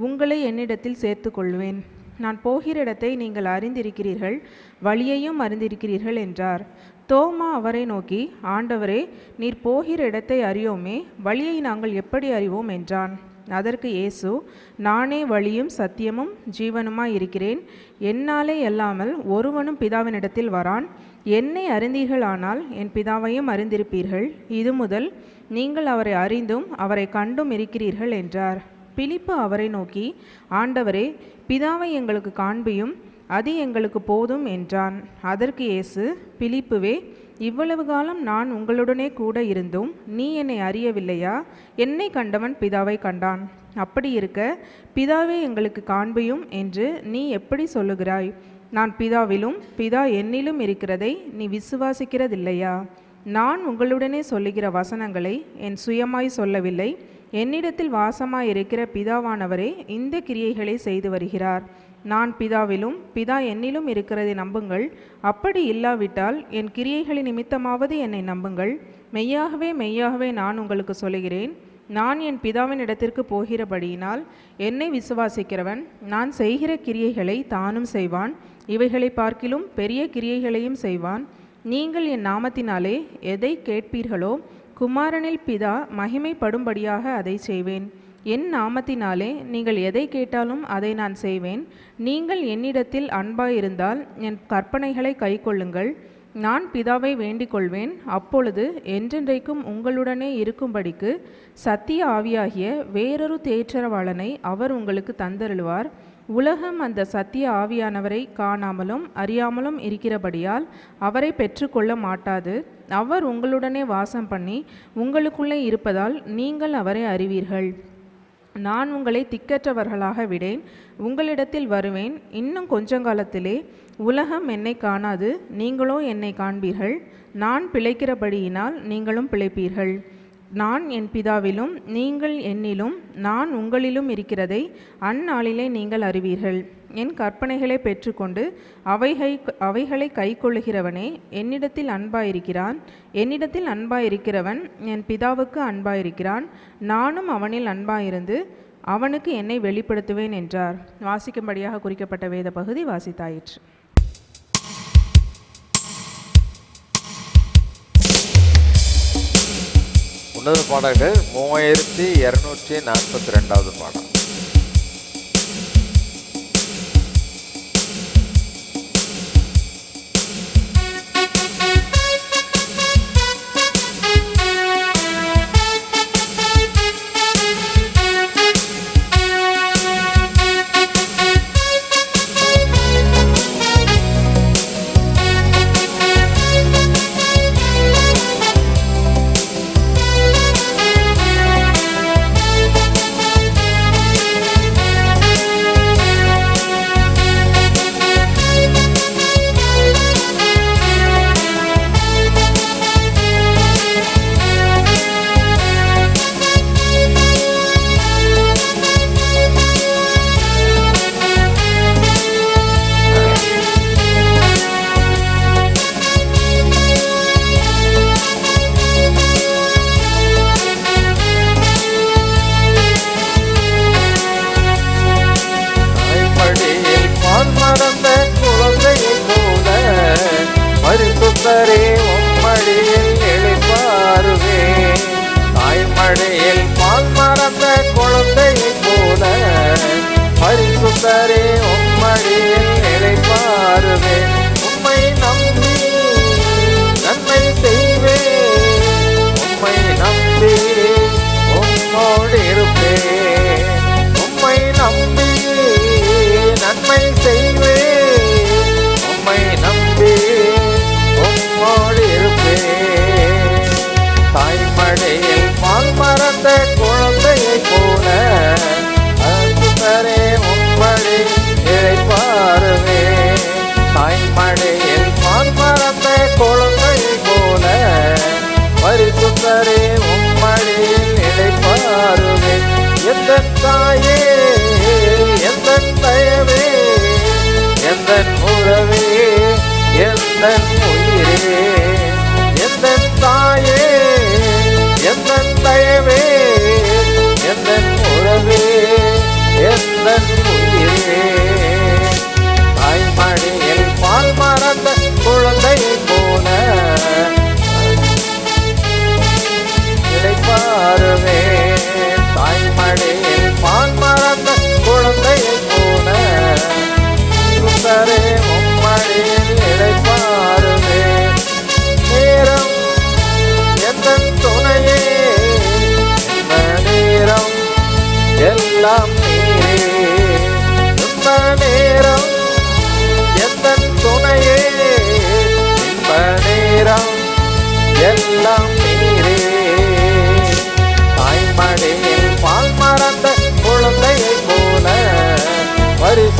உங்களை என்னிடத்தில் சேர்த்து கொள்வேன். நான் போகிற இடத்தை நீங்கள் அறிந்திருக்கிறீர்கள், வழியையும் அறிந்திருக்கிறீர்கள் என்றார். தோமா அவரை நோக்கி, ஆண்டவரே, நீர் போகிற இடத்தை அறியோமே, வழியை நாங்கள் எப்படி அறிவோம் என்றான். அதற்கு இயேசு, நானே வழியும் சத்தியமும் ஜீவனுமாய் இருக்கிறேன். என்னாலே அல்லாமல் ஒருவனும் பிதாவினிடத்தில் வரான். என்னை அறிந்தீர்களானால் என் பிதாவையும் அறிந்திருப்பீர்கள். இது முதல் நீங்கள் அவரை அறிந்தும் அவரை கண்டும் இருக்கிறீர்கள் என்றார். பிலிப்பு அவரை நோக்கி, ஆண்டவரே, பிதாவை எங்களுக்கு காண்பியும், அது எங்களுக்கு போதும் என்றான். அதற்கு இயேசு, பிலிப்புவே, இவ்வளவு காலம் நான் உங்களுடனே கூட இருந்தும் நீ என்னை அறியவில்லையா? என்னை கண்டவன் பிதாவை கண்டான். அப்படி இருக்க பிதாவே எங்களுக்கு காண்பியும் என்று நீ எப்படி சொல்லுகிறாய்? நான் பிதாவிலும் பிதா என்னிலும் இருக்கிறதை நீ விசுவாசிக்கிறதில்லையா? நான் உங்களுடனே சொல்லுகிற வசனங்களை என் சுயமாய் சொல்லவில்லை. என்னிடத்தில் வாசமாயிருக்கிற பிதாவானவரே இந்த கிரியைகளை செய்து வருகிறார். நான் பிதாவிலும் பிதா என்னிலும் இருக்கிறதை நம்புங்கள். அப்படி இல்லாவிட்டால் என் கிரியைகளின் நிமித்தமாவது என்னை நம்புங்கள். மெய்யாகவே மெய்யாகவே நான் உங்களுக்கு சொல்லுகிறேன், நான் என் பிதாவின் இடத்திற்கு போகிறபடியினால் என்னை விசுவாசிக்கிறவன் நான் செய்கிற கிரியைகளை தானும் செய்வான், இவைகளை பார்க்கிலும் பெரிய கிரியைகளையும் செய்வான். நீங்கள் என் நாமத்தினாலே எதை கேட்பீர்களோ குமாரனில் பிதா மகிமைப்படும்படியாக அதை செய்வேன். என் நாமத்தினாலே நீங்கள் எதை கேட்டாலும் அதை நான் செய்வேன். நீங்கள் என்னிடத்தில் அன்பாயிருந்தால் என் கற்பனைகளை கைக்கொள்ளுங்கள். நான் பிதாவை வேண்டிக் கொள்வேன், அப்பொழுது என்றென்றைக்கும் உங்களுடனே இருக்கும்படிக்கு சத்திய ஆவியாகிய வேறொரு தேற்றரவாளனை அவர் உங்களுக்கு தந்தருளுவார். உலகம் அந்த சத்திய ஆவியானவரை காணாமலும் அறியாமலும் இருக்கிறபடியால் அவரை பெற்றுக்கொள்ள மாட்டாது. அவர் உங்களுடனே வாசம் பண்ணி உங்களுக்குள்ளே இருப்பதால் நீங்கள் அவரை அறிவீர்கள். நான் உங்களை திக்கற்றவர்களாக விடேன், உங்களிடத்தில் வருவேன். இன்னும் கொஞ்சங்காலத்திலே உலகம் என்னை காணாது, நீங்களோ என்னை காண்பீர்கள். நான் பிழைக்கிறபடியினால் நீங்களும் பிழைப்பீர்கள். நான் என் பிதாவிலும் நீங்கள் என்னிலும் நான் உங்களிலும் இருக்கிறதை அந்நாளிலே நீங்கள் அறிவீர்கள். என் கற்பனைகளை பெற்றுக்கொண்டு அவைகளை கைக்கொள்ளுகிறவனே என்னிடத்தில் அன்பாயிருக்கிறான். என்னிடத்தில் அன்பாயிருக்கிறவன் என் பிதாவுக்கு அன்பாயிருக்கிறான். நானும் அவனில் அன்பாயிருந்து அவனுக்கு என்னை வெளிப்படுத்துவேன் என்றார். வாசிக்கும்படியாக குறிக்கப்பட்ட வேத பகுதி வாசித்தாயிற்று. உன்னத பாடல்கள் 3242வது பாடல்.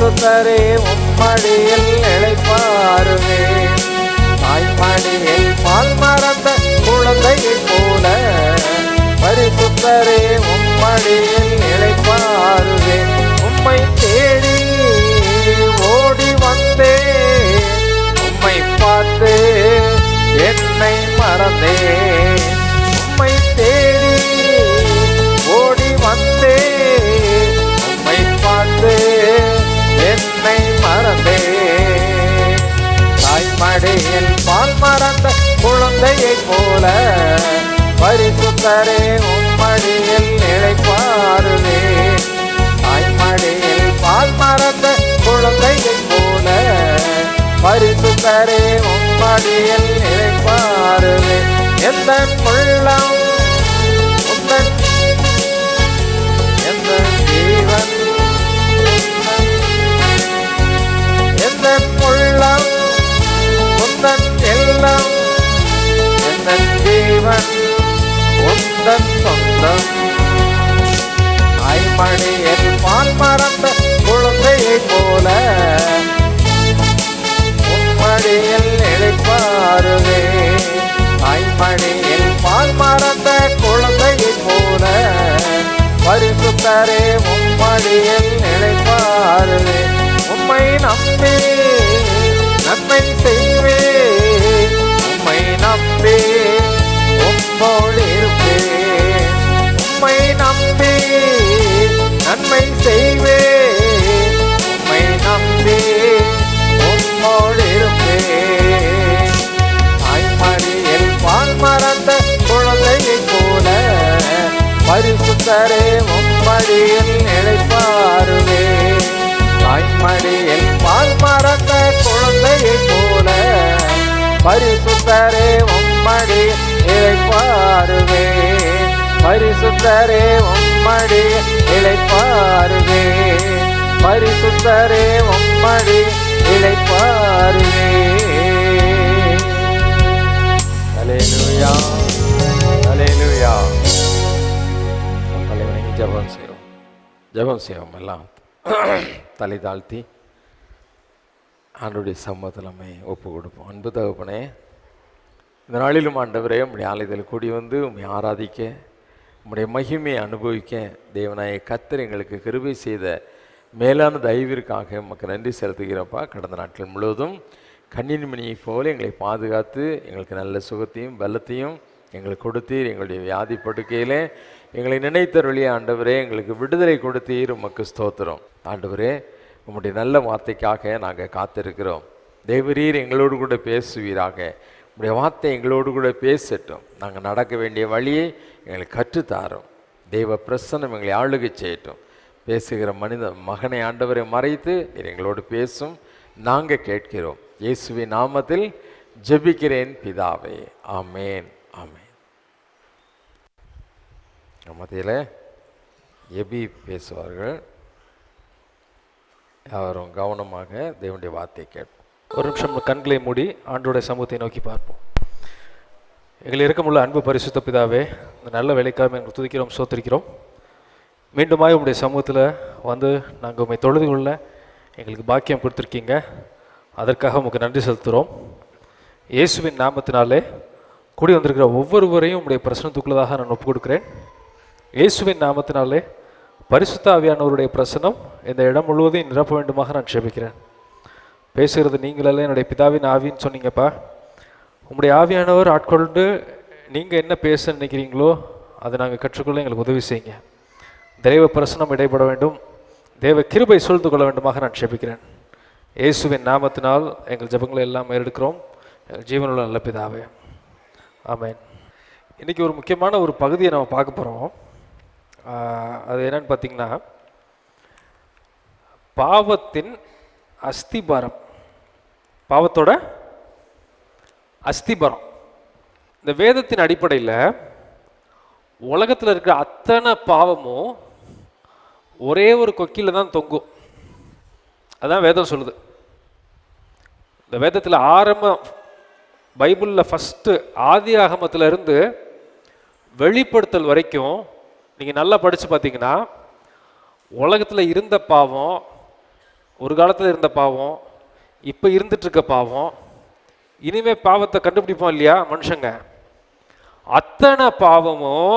பரிசுத்தரே உம்மடியில் இளைப்பாறுவேன். தாய்மடியில் பால் மறந்த குழந்தையைப் போல பரிசுத்தரே உம்மடியில் இளைப்பாறுவேன். உம்மை தேடி ஓடி வந்தேன், உம்மை பார்த்து என்னை மறந்தேன். உம்மை தேடி ஓடி வந்தேன், உம்மை பார்த்து என்னை மறந்தேன். தாய்மடியில் பால் மறந்த குழந்தையைப் போல பரிசுத்தரே உம்மடியில் இளைப்பாறுவேன். தாய்மடியில் பால் மறந்த குழந்தையைப் போல பரிசுத்தரே உம்மடியில் இளைப்பாறுவேன். எந்தன் உள்ளம் உந்தன், எந்தன் ஜீவன் எந்தன் உள்ளம் உந்தன் எல்லாம், எந்தன் ஜீவன் உந்தன் சொந்தம். தாய்மடியில் பால் மறந்த குழந்தையைப் போல உம்மடியில் இளைப்பாறுவேன். தாய்மடியில் பால் மறந்த குழந்தையைப் போல பரிசுத்தரே உம்மடியில் இளைப்பாறுவேன். உம்மை நம்பி நன்மை செய்வேன், உம்மை நம்பி உம்மோடு இருப்பேன். உம்மை நம்பி நன்மை செய்வேன், உம்மை நம்பி உம்மோடு இருப்பேன். தாய்மடியில் பால் மறந்த குழந்தையைப் போல பரிசுத்தரே உம்மடியில் இளைப்பாறுவேன். தாய்மடியில் பால் மறந்த குழந்தையைப் போல பரிசுத்தரே உம்மடியில் இளைப்பாறுவேன். பரிசுத்தரே உம்மடியில் இளைப்பாறுவேன். பரிசுத்தரே உம்மடியில் இளைப்பாறுவேன். ஹல்லேலூயா, ஹல்லேலூயா. தலைவணங்கி ஜெபம் செய்வோம். ஜெபம் செய்வோம். எல்லாம் தலை தாழ்த்தி ஆண்டவருடைய சமூகத்தில் நம்மை ஒப்பு கொடுப்போம். அன்பு தகப்பனே, இந்த நாளிலும் ஆண்டவரே உம்முடைய ஆலயத்தில் கூடி வந்து உம்மை ஆராதிக்க, உம்முடைய மகிமையை அனுபவிக்க தேவனாய கர்த்தர் எங்களுக்கு கிருபை செய்த மேலான தயவிற்காக உமக்கு நன்றி செலுத்துகிறப்பா. கடந்த நாட்கள் முழுவதும் கன்னிமணியைப் போல எங்களை பாதுகாத்து எங்களுக்கு நல்ல சுகத்தையும் பலத்தையும் எங்களுக்கு கொடுத்தீர். எங்களுடைய வியாதி படுக்கையிலே எங்களை நினைத்தருளிய ஆண்டவரே எங்களுக்கு விடுதலை கொடுத்தீர். உமக்கு ஸ்தோத்திரம். ஆண்டவரே, உம்முடைய நல்ல வார்த்தைக்காக நாங்கள் காத்திருக்கிறோம். தேவரீர் எங்களோடு கூட பேசுவீராக. உம்முடைய வார்த்தை எங்களோடு கூட பேசட்டும். நாங்கள் நடக்க வேண்டிய வழியை எங்களுக்கு கற்றுத்தாரோம். தெய்வ பிரசன்னம் எங்களை ஆளுகை செய்யட்டும். பேசுகிற மகனை ஆண்டவரை மறைத்து நீர் எங்களோடு பேசும். நாங்கள் கேட்கிறோம். இயேசுவின் நாமத்தில் ஜெபிக்கிறேன் பிதாவே, ஆமேன், ஆமேன். மத்தியில் எபி பேசுவார்கள். யாரும் கவனமாக தேவனுடைய வார்த்தையை கேட்போம். ஒரு நிமிஷம் கண்களை மூடி ஆண்டோடைய சமூகத்தை நோக்கி பார்ப்போம். எங்கள் இருக்கமுள்ள அன்பு பரிசுத்த பிதாவே, இந்த நல்ல வேலைக்காக எங்களுக்கு துதிக்கிறோம், சோத்திருக்கிறோம். மீண்டுமாய் உங்களுடைய சமூகத்தில் வந்து நாங்கள் உண்மை தொழுது கொள்ள எங்களுக்கு பாக்கியம் கொடுத்துருக்கீங்க. அதற்காக உங்களுக்கு நன்றி செலுத்துகிறோம். இயேசுவின் நாமத்தினாலே கூடி வந்திருக்கிற ஒவ்வொருவரையும் உங்களுடைய பிரசனத்துக்குள்ளதாக நான் ஒப்பு கொடுக்குறேன். இயேசுவின் நாமத்தினாலே பரிசுத்த ஆவியானவருடைய பிரசனம் இந்த இடம் முழுவதையும் நிரப்ப வேண்டுமாக நான் ஜெபிக்கிறேன். பேசுகிறது நீங்களே என்னுடைய பிதாவின் ஆவின்னு சொன்னீங்கப்பா. உங்களுடைய ஆவியானவர் ஆட்கொண்டு நீங்கள் என்ன பேச நினைக்கிறீங்களோ அதை நாங்கள் கற்றுக்கொள்ள எங்களுக்கு உதவி செய்யுங்க. தெய்வ பிரசனம் இடைப்பட வேண்டும். தேவ கிருபை சூழ்ந்து கொள்ள வேண்டுமாக நான் ஜெபிக்கிறேன். இயேசுவின் நாமத்தினால் எங்கள் ஜெபங்களை எல்லாம் ஏறெடுக்கிறோம். ஜீவனுள்ள நல்ல பிதாவே, ஆமென். இன்றைக்கி ஒரு முக்கியமான ஒரு பகுதியை நம்ம பார்க்க போகிறோம். அது என்னன்னு பார்த்தீங்கன்னா, பாவத்தின் அஸ்திபாரம். பாவத்தோட அஸ்திபாரம். இந்த வேதத்தின் அடிப்படையில் உலகத்தில் இருக்கிற அத்தனை பாவமும் ஒரே ஒரு கொக்கியில் தான் தொங்கும். அதான் வேதம் சொல்லுது. இந்த வேதத்தில் பைபிளில் ஃபஸ்ட்டு ஆதி ஆகமத்தில் இருந்து வெளிப்படுத்தல் வரைக்கும் நீங்கள் நல்லா படித்து பார்த்தீங்கன்னா, உலகத்தில் இருந்த பாவம் ஒரு காலத்தில் இருந்த பாவம், இப்போ இருந்துட்டுருக்க பாவம், இனிமேல் பாவத்தை கண்டுபிடிப்போம் இல்லையா மனுஷங்க. அத்தனை பாவமும்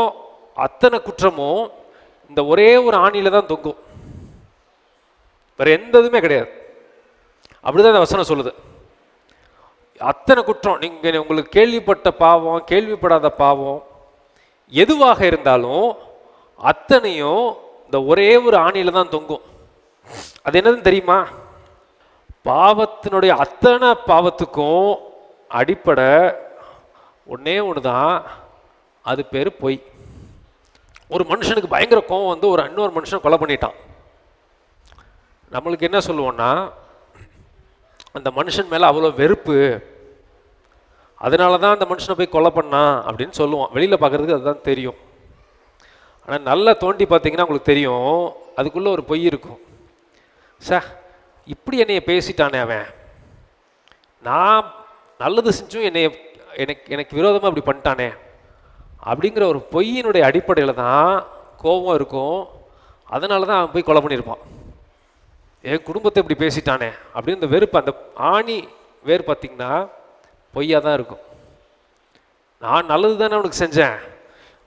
அத்தனை குற்றமும் இந்த ஒரே ஒரு ஆணியில் தான் தொங்கும், வேறு எந்த இதுவுமே கிடையாது. அப்படிதான் இந்த வசனம் சொல்லுது. அத்தனை குற்றம், நீங்கள் உங்களுக்கு கேள்விப்பட்ட பாவம், கேள்விப்படாத பாவம் எதுவாக இருந்தாலும் அத்தனையும் இந்த ஒரே ஒரு ஆணியில் தான் தொங்கும். அது என்னதுன்னு தெரியுமா? பாவத்தினுடைய அத்தனை பாவத்துக்கும் அடிப்படை ஒன்றே ஒன்று தான், அது பேர் பொய். ஒரு மனுஷனுக்கு பயங்கர கோவம் வந்து ஒரு இன்னொரு மனுஷனை கொலை பண்ணிட்டான். நம்மளுக்கு என்ன சொல்லுவோன்னா, அந்த மனுஷன் மேலே அவ்வளோ வெறுப்பு, அதனால தான் அந்த மனுஷனை போய் கொலை பண்ணான் அப்படின்னு சொல்லுவோம். வெளியில் பார்க்குறதுக்கு அதுதான் தெரியும். ஆனால் நல்லா தோண்டி பார்த்தீங்கன்னா உங்களுக்கு தெரியும், அதுக்குள்ளே ஒரு பொய் இருக்கும். இப்படி என்னைய பேசிட்டானே அவன், நான் நல்லது செஞ்சும் எனக்கு விரோதமாக அப்படி பண்ணிட்டானே அப்படிங்கிற ஒரு பொய்யினுடைய அடிப்படையில் தான் கோபம் இருக்கும். அதனால தான் அவன் போய் கொலை பண்ணியிருப்பான். என் குடும்பத்தை இப்படி பேசிட்டானே அப்படின்னு இந்த வெறுப்பு, அந்த ஆணி வேறு பார்த்திங்கன்னா பொய்யாக தான் இருக்கும். நான் நல்லது தானே அவனுக்கு செஞ்சேன்,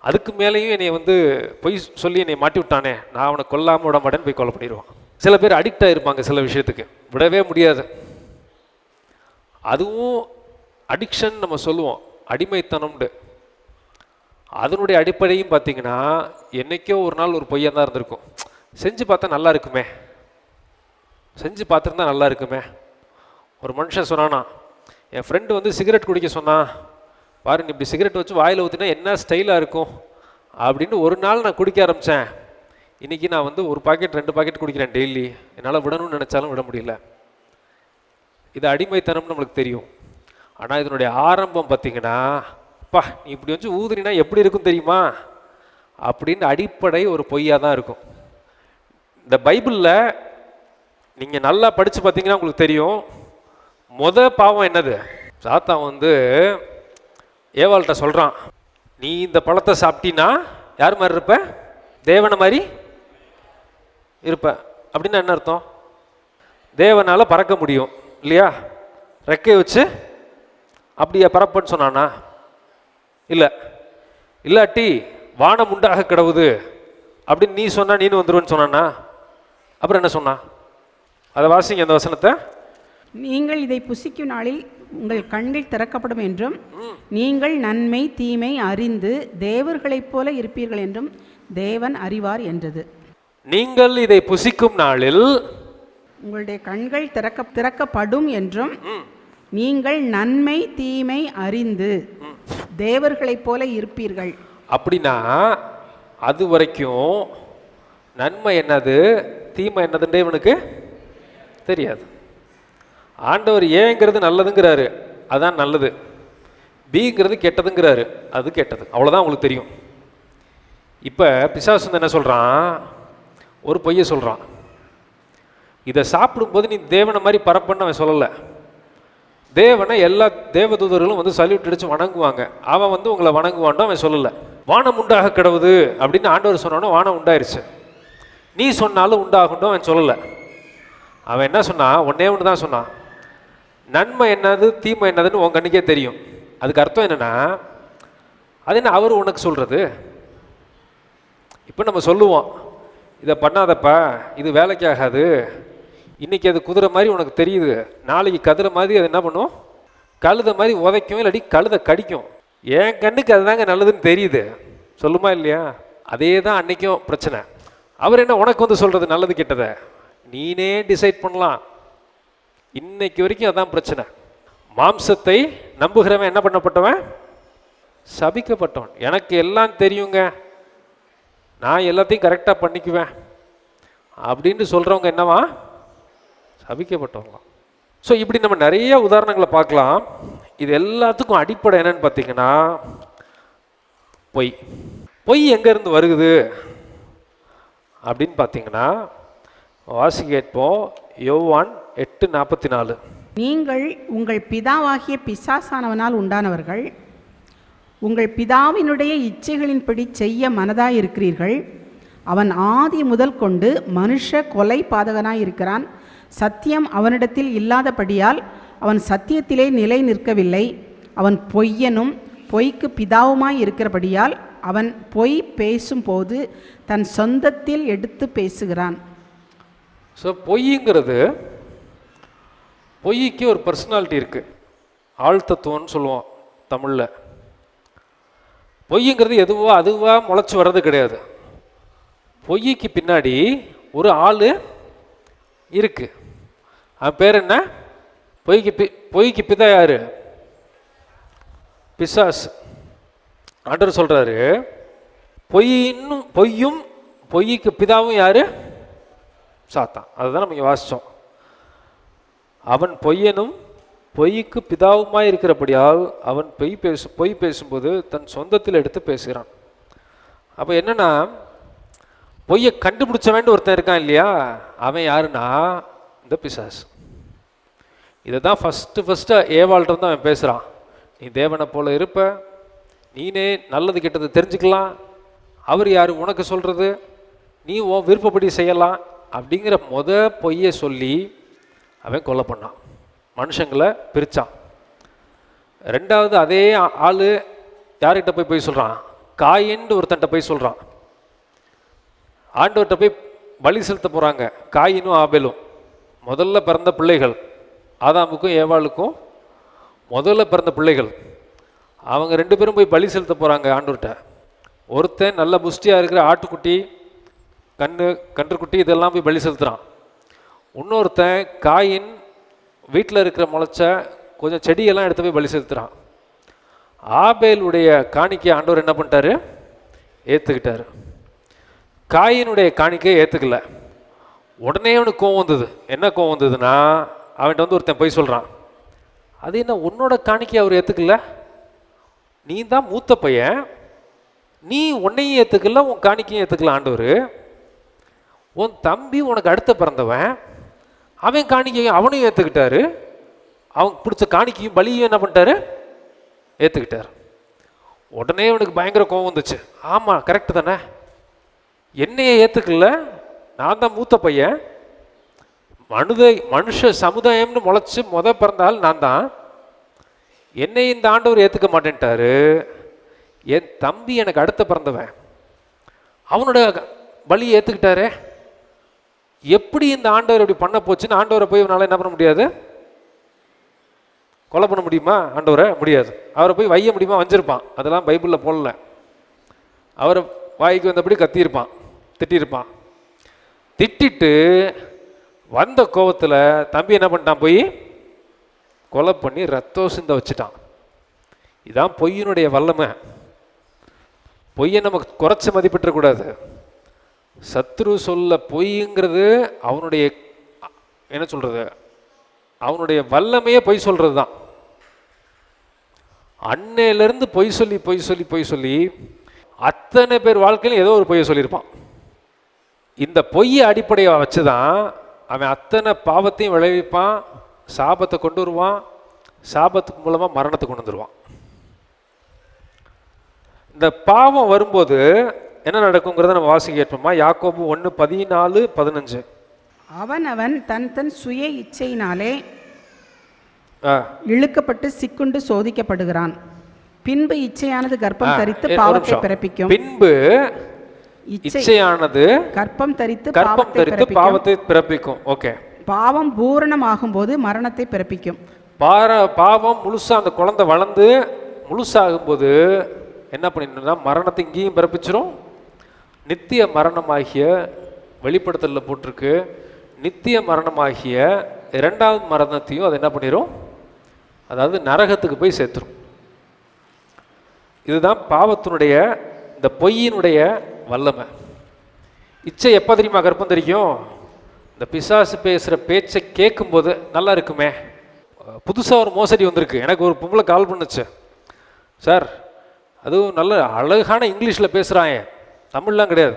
அதுக்கு மேலேயும் என்னை வந்து பொய் சொல்லி என்னை மாட்டி விட்டானே, நான் அவனை கொல்லாமல் விட மாட்டேன்னு போய் கொலை பண்ணிடுவான். சில பேர் அடிக்ட் ஆகிருப்பாங்க சில விஷயத்துக்கு, விடவே முடியாது. அதுவும் அடிக்ஷன் நம்ம சொல்லுவோம், அடிமைத்தனம்னு. அதனுடைய அடிப்படையும் பார்த்திங்கன்னா என்றைக்கோ ஒரு நாள் ஒரு பொய்யாக தான் இருந்திருக்கும். செஞ்சு பார்த்தா நல்லா இருக்குமே, செஞ்சு பார்த்துருந்தா நல்லா இருக்குமே. ஒரு மனுஷன் சொன்னானா, என் ஃப்ரெண்டு வந்து சிகரெட் குடிக்க சொன்னான், பாரு நீ இப்படி சிகரெட் வச்சு வாயில் ஊற்றினா என்ன ஸ்டைலாக இருக்கும் அப்படின்னு ஒரு நாள் நான் குடிக்க ஆரம்பித்தேன். இன்றைக்கி நான் வந்து ஒரு பாக்கெட் 2 பாக்கெட் குடிக்கிறேன் டெய்லி, என்னால் விடணும்னு நினச்சாலும் விட முடியல. இது அடிமைத்தனம்னு நம்மளுக்கு தெரியும். ஆனால் இதனுடைய ஆரம்பம் பார்த்திங்கன்னா, அப்பா நீ இப்படி வச்சு ஊதுனா எப்படி இருக்கும் தெரியுமா அப்படின்னு அடிப்படை ஒரு பொய்யாக தான் இருக்கும். இந்த பைபிளில் நீங்கள் நல்லா படித்து பார்த்தீங்கன்னா உங்களுக்கு தெரியும், பாவம் என்னது? சாத்தான் வந்து ஏவாள்கிட்ட சொல்கிறான், நீ இந்த பழத்தை சாப்பிட்டீன்னா யார் மாதிரி இருப்ப? தேவனை மாதிரி இருப்ப. அப்படின்னா என்ன அர்த்தம்? தேவனால் பறக்க முடியும் இல்லையா? ரெக்கையை வச்சு அப்படியே பறப்பன்னு சொன்னானா? இல்லை. இல்லாட்டி வானம் உண்டாக கிடவுது அப்படின்னு நீ சொன்னா நீனு வந்துருவேன்னு சொன்னானா? அப்புறம் என்ன சொன்னா? அதை வாசிங்க அந்த வசனத்தை. நீங்கள் இதை புசிக்கும் நாளில் உங்கள் கண்கள் திறக்கப்படும் என்றும் நீங்கள் நன்மை தீமை அறிந்து தேவர்களைப் போல இருப்பீர்கள் என்றும் தேவன் அறிவார் என்றது. நீங்கள் இதை புசிக்கும் நாளில் உங்களுடைய கண்கள் திறக்கப்படும் என்றும் நீங்கள் நன்மை தீமை அறிந்து தேவர்களைப் போல இருப்பீர்கள். அப்படின்னா அது வரைக்கும் நன்மை என்னது தீமை என்னதுன்னு இவனுக்கு தெரியாது. ஆண்டவர் ஏங்கிறது நல்லதுங்கிறாரு, அதான் நல்லது. பிங்கிறது கெட்டதுங்கிறாரு, அது கெட்டது. அவ்வளோதான் உங்களுக்கு தெரியும். இப்போ பிசாசு என்ன சொல்கிறான்? ஒரு பொய்யை சொல்கிறான். இதை சாப்பிடும்போது நீ தேவனை மாதிரி பரப்பன்னு அவன் சொல்லலை. தேவனை எல்லா தேவதூதர்களும் வந்து சல்யூட் அடித்து வணங்குவாங்க, அவன் வந்து உங்களை வணங்குவான்ட்டு அவன் சொல்லலை. வானம் உண்டாக கிடவுது அப்படின்னு ஆண்டவர் சொன்னானோ வானம் உண்டாயிருச்சு. நீ சொன்னாலும் உண்டாகுண்டோ அவன் சொல்லலை. அவன் என்ன சொன்னான்? ஒன்றே ஒன்று தான் சொன்னான், நன்மை என்னது தீமை என்னதுன்னு உன் கண்ணுக்கே தெரியும். அதுக்கு அர்த்தம் என்னென்னா, அது என்ன அவர் உனக்கு சொல்கிறது? இப்போ நம்ம சொல்லுவோம், இதை பண்ணாதப்பா இது வேலைக்கு ஆகாது, இன்றைக்கி அது குதிரை மாதிரி உனக்கு தெரியுது, நாளைக்கு கதிரை மாதிரி அது என்ன பண்ணும்? கழுதை மாதிரி உதைக்கும், இல்லாட்டி கழுதை கடிக்கும். என் கண்ணுக்கு அதுதாங்க நல்லதுன்னு தெரியுது, சொல்லுமா இல்லையா? அதே தான் அன்றைக்கும் பிரச்சனை. அவர் என்ன உனக்கு வந்து சொல்கிறது நல்லது கெட்டதை? நீனே டிசைட் பண்ணலாம். இன்னைக்கு வரைக்கும் அதான் பிரச்சனை. மாம்சத்தை நம்புகிறவன் என்ன பண்ணப்பட்டவன்? சபிக்கப்பட்டவன். எனக்கு எல்லாம் தெரியுங்க, நான் எல்லாத்தையும் கரெக்டாக பண்ணிக்குவேன் அப்படின்னு சொல்கிறவங்க என்னவா? சபிக்கப்பட்டவங்க. ஸோ இப்படி நம்ம நிறைய உதாரணங்களை பார்க்கலாம். இது எல்லாத்துக்கும் அடிப்படை என்னன்னு பார்த்தீங்கன்னா பொய். பொய் எங்கேருந்து வருகுது அப்படின்னு பார்த்தீங்கன்னா வாசி கேட்போம். யோவான் 8:44. நீங்கள் உங்கள் பிதாவாகிய பிசாசானவனால் உண்டானவர்கள், உங்கள் பிதாவினுடைய இச்சைகளின்படி செய்ய மனதாயிருக்கிறீர்கள். அவன் ஆதி முதல் கொண்டு மனுஷ கொலை பாதகனாய் இருக்கிறான். சத்தியம் அவனிடத்தில் இல்லாதபடியால் அவன் சத்தியத்திலே நிலை நிற்கவில்லை. அவன் பொய்யனும் பொய்க்கு பிதாவுமாய் இருக்கிறபடியால் அவன் பொய் பேசும்போது தன் சொந்தத்தில் எடுத்து பேசுகிறான். ஸோ பொய்ங்கிறது, பொய்க்கு ஒரு பர்சனாலிட்டி இருக்குது, ஆழ்த்தத்துவம்னு சொல்லுவோம் தமிழில். பொய்ங்கிறது எதுவோ அதுவா முளைச்சி வர்றது கிடையாது. பொய்க்கு பின்னாடி ஒரு ஆள் இருக்கு. அவன் பேர் என்ன? பொய்க்கு பிதா யாரு? பிசாசு. ஆண்டவர் சொல்றாரு, பொய்யும் பொய்க்கு பிதாவும் யாரு? சாத்தான். அதுதான் நம்ம இங்கே வாசித்தோம். அவன் பொய்யனும் பொய்க்கு பிதாவுமாய் இருக்கிறபடியால் அவன் பொய் பேசும்போது தன் சொந்தத்தில் எடுத்து பேசுகிறான். அப்போ என்னன்னா, பொய்யை கண்டுபிடிச்ச வேண்டிய ஒருத்தன் இருக்கான் இல்லையா, அவன் யாருன்னா இந்த பிசாசு. இதை தான் ஃபஸ்ட்டு ஏவாள்கிட்ட வந்து அவன் பேசுகிறான். நீ தேவனை போல இருப்ப, நீனே நல்லது கெட்டது தெரிஞ்சுக்கலாம், அவர் யார் உனக்கு சொல்கிறது, நீ உன் விருப்பப்படி செய்யலாம் அப்படிங்கிற பொய்யை சொல்லி அவன் கொலை பண்ணான், மனுஷங்களை பிரித்தான். ரெண்டாவது அதே ஆள் யார்கிட்ட போய் சொல்கிறான்? காயின்னு ஒருத்தன்ட்ட போய் சொல்கிறான். ஆண்டவர்கிட்ட போய் பலி செலுத்த போகிறாங்க காயினும் ஆபேலும், முதல்ல பிறந்த பிள்ளைகள், ஆதாமுக்கும் ஏவாளுக்கும் முதல்ல பிறந்த பிள்ளைகள். அவங்க 2 பேரும் போய் பலி செலுத்த போகிறாங்க ஆண்டவர்கிட்ட. ஒருத்தன் நல்ல புஷ்டியாக இருக்கிற ஆட்டுக்குட்டி, கன்றுக்குட்டி இதெல்லாம் போய் பலி செலுத்துகிறான். இன்னொருத்தன் காயின் வீட்டில் இருக்கிற முளைச்ச கொஞ்சம் செடியெல்லாம் எடுத்து போய் பலி செலுத்துகிறான். ஆபேலுடைய காணிக்கை ஆண்டவர் என்ன பண்ணிட்டாரு? ஏற்றுக்கிட்டாரு. காயினுடைய காணிக்கையை ஏற்றுக்கல. உடனே அவனுக்கு கோவம் வந்தது. என்ன கோவம் வந்ததுன்னா, அவன்கிட்ட வந்து ஒருத்தன் போய் சொல்கிறான், அது என்ன உன்னோட காணிக்கையை அவர் ஏற்றுக்கல, நீ தான் மூத்த பையன், நீ உன்னையும் ஏற்றுக்கல உன் காணிக்கையும் ஏற்றுக்கல ஆண்டவர், உன் தம்பி உனக்கு அடுத்த பிறந்தவன், அவன் காணிக்கையும் அவனையும் ஏற்றுக்கிட்டாரு, அவன் பிடிச்ச காணிக்கையும் பலியும் என்ன பண்ணிட்டாரு? ஏற்றுக்கிட்டார். உடனே அவனுக்கு பயங்கர கோவம் வந்துச்சு. ஆமாம் கரெக்டு தானே, என்னையே ஏற்றுக்கல, நான் தான் மூத்த பையன், மனுஷ சமுதாயம்னு முளைச்சி பிறந்தால் நான் தான், என்னை இந்த ஆண்டவர் ஏற்றுக்க மாட்டேன்ட்டாரு, என் தம்பி எனக்கு அடுத்த பிறந்தவன் அவனோட பலியை ஏற்றுக்கிட்டாரு, எப்படி இந்த ஆண்டவர் இப்படி பண்ண போச்சுன்னு ஆண்டவரை போய் இவனால என்ன பண்ண முடியாது? கொலை பண்ண முடியுமா? ஆண்டவரை முடியாது. அவரை போய் வைய முடியுமா? வஞ்சிருப்பான். அதெல்லாம் பைபிளில் போடல. அவரை வாய்க்கு வந்தபடி கத்தியிருப்பான், திட்டியிருப்பான். திட்டிட்டு வந்த கோபத்தில் தம்பி என்ன பண்ணிட்டான்? போய் கொலை பண்ணி ரத்தம் சிந்த வச்சுட்டான். இதான் பொய்யினுடைய வல்லமை. பொய்யை நமக்கு குறைச்சி மதிப்பிட்டுறக்கூடாது. சத்ரு சொல்ல பொய்ங்கிறது அவனுடைய என்ன சொல்றது, அவனுடைய வல்லமையே பொய் சொல்றது தான். அன்னையிலிருந்து பொய் சொல்லி அத்தனை பேர் வாழ்க்கையிலும் ஏதோ ஒரு பொய்யை சொல்லியிருப்பான். இந்த பொய்யை அடிப்படையை வச்சுதான் அவன் அத்தனை பாவத்தையும் விளைவிப்பான், சாபத்தை கொண்டு வருவான், சாபத்துக்கு மூலமாக மரணத்தை கொண்டு வந்துடுவான். இந்த பாவம் வரும்போது என்ன நடக்குங்கிறத நம்ம வாசிக்க கேட்போமா? யாக்கோபு 1:14-15. அவன் தன் சுய இச்சையினாலே இழுக்கப்பட்டு சிக்குண்டு சோதிக்கப்படுகிறான். பின்பு இச்சையானது கர்ப்பம் தரித்து பாவத்தை பிறப்பிக்கும். பின்பு இச்சையானது கர்ப்பம் தரித்து பாவத்தை பிறப்பிக்கும். ஓகே. பாவம் பூரணமாகும் போது மரணத்தை பிறப்பிக்கும். பாவம் முழுசா அந்த குழந்தை வளர்ந்து முழுசாகும் போது என்ன பண்ணினா மரணத்தை இங்கேயும் பிறப்பிச்சிரும். நித்திய மரணமாகிய வெளிப்படுத்தலில் போட்டிருக்கு, நித்திய மரணமாகிய 2வது மரணத்தையும் அது என்ன பண்ணிடும்? அதாவது நரகத்துக்கு போய் சேர்த்துரும். இதுதான் பாவத்தினுடைய இந்த பொய்யினுடைய வல்லமை. இச்சை எப்போ தெரியுமா கர்ப்பம் தெரியும்? இந்த பிசாசு பேசுகிற பேச்சை கேட்கும்போது நல்லா இருக்குமே. புதுசாக ஒரு மோசடி வந்திருக்கு. எனக்கு ஒரு பொம்பளை கால் பண்ணுச்சு, சார் அதுவும் நல்ல அழகான இங்கிலீஷில் பேசுகிறாங்க, தமிழ்லாம் கிடையாது,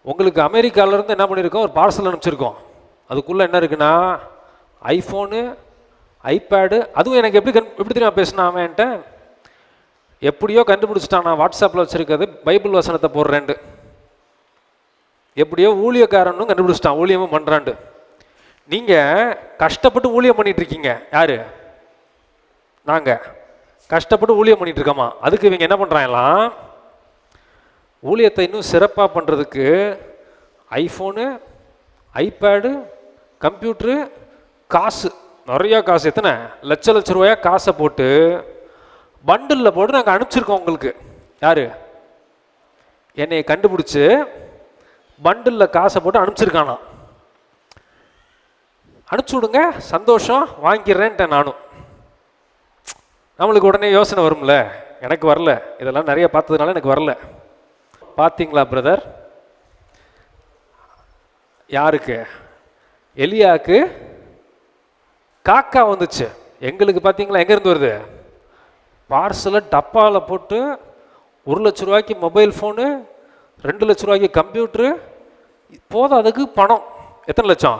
உங்களுக்கு அமெரிக்காவிலேருந்து என்ன பண்ணியிருக்கோம், ஒரு பார்சல் அனுப்பிச்சிருக்கோம், அதுக்குள்ளே என்ன இருக்குன்னா ஐஃபோனு, ஐபேடு. அதுவும் எனக்கு எப்படி தெரியுமா பேசினா அவன்ட்ட, எப்படியோ கண்டுபிடிச்சிட்டான் நான் வாட்ஸ்அப்பில் வச்சுருக்கிறது பைபிள் வசனத்தை போடுறேன்ட்டு. எப்படியோ ஊழியக்காரனும் கண்டுபிடிச்சிட்டான், ஊழியமும் பண்ணுறான்ட்டு. நீங்கள் கஷ்டப்பட்டு ஊழியம் பண்ணிட்டு இருக்கீங்க. யாரு? நாங்கள் கஷ்டப்பட்டு ஊழியம் பண்ணிட்டு இருக்கோமா. அதுக்கு இவங்க என்ன பண்ணுறாங்களாம், ஊழியத்தை இன்னும் சிறப்பாக பண்ணுறதுக்கு ஐஃபோனு, ஐபேடு, கம்ப்யூட்ரு, காசு, நிறையா காசு, எத்தனை லட்ச லட்ச ரூபாயா காசை போட்டு பண்டிலில் போட்டு நாங்கள் அனுப்பிச்சிருக்கோம் உங்களுக்கு. யார்? என்னை கண்டுபிடிச்சி பண்டிலில் காசை போட்டு அனுப்பிச்சிருக்கானா. அனுப்பிச்சி விடுங்க, சந்தோஷம், வாங்கிடுறேன்ட்டேன் நானும். நம்மளுக்கு உடனே யோசனை வரும்ல, எனக்கு வரல, இதெல்லாம் நிறைய பார்த்ததுனால எனக்கு வரல. பார்த்தீங்களா பிரதர், யாருக்கு? எலியாவுக்கு காக்கா வந்துச்சு. எங்களுக்கு பார்த்தீங்களா எங்கேருந்து வருது? பார்சலை டப்பாவில் போட்டு 1 லட்ச ரூபாய்க்கு மொபைல் ஃபோனு, 2 லட்ச ரூபாய்க்கு கம்ப்யூட்ரு, போதும் அதுக்கு பணம். எத்தனை லட்சம்?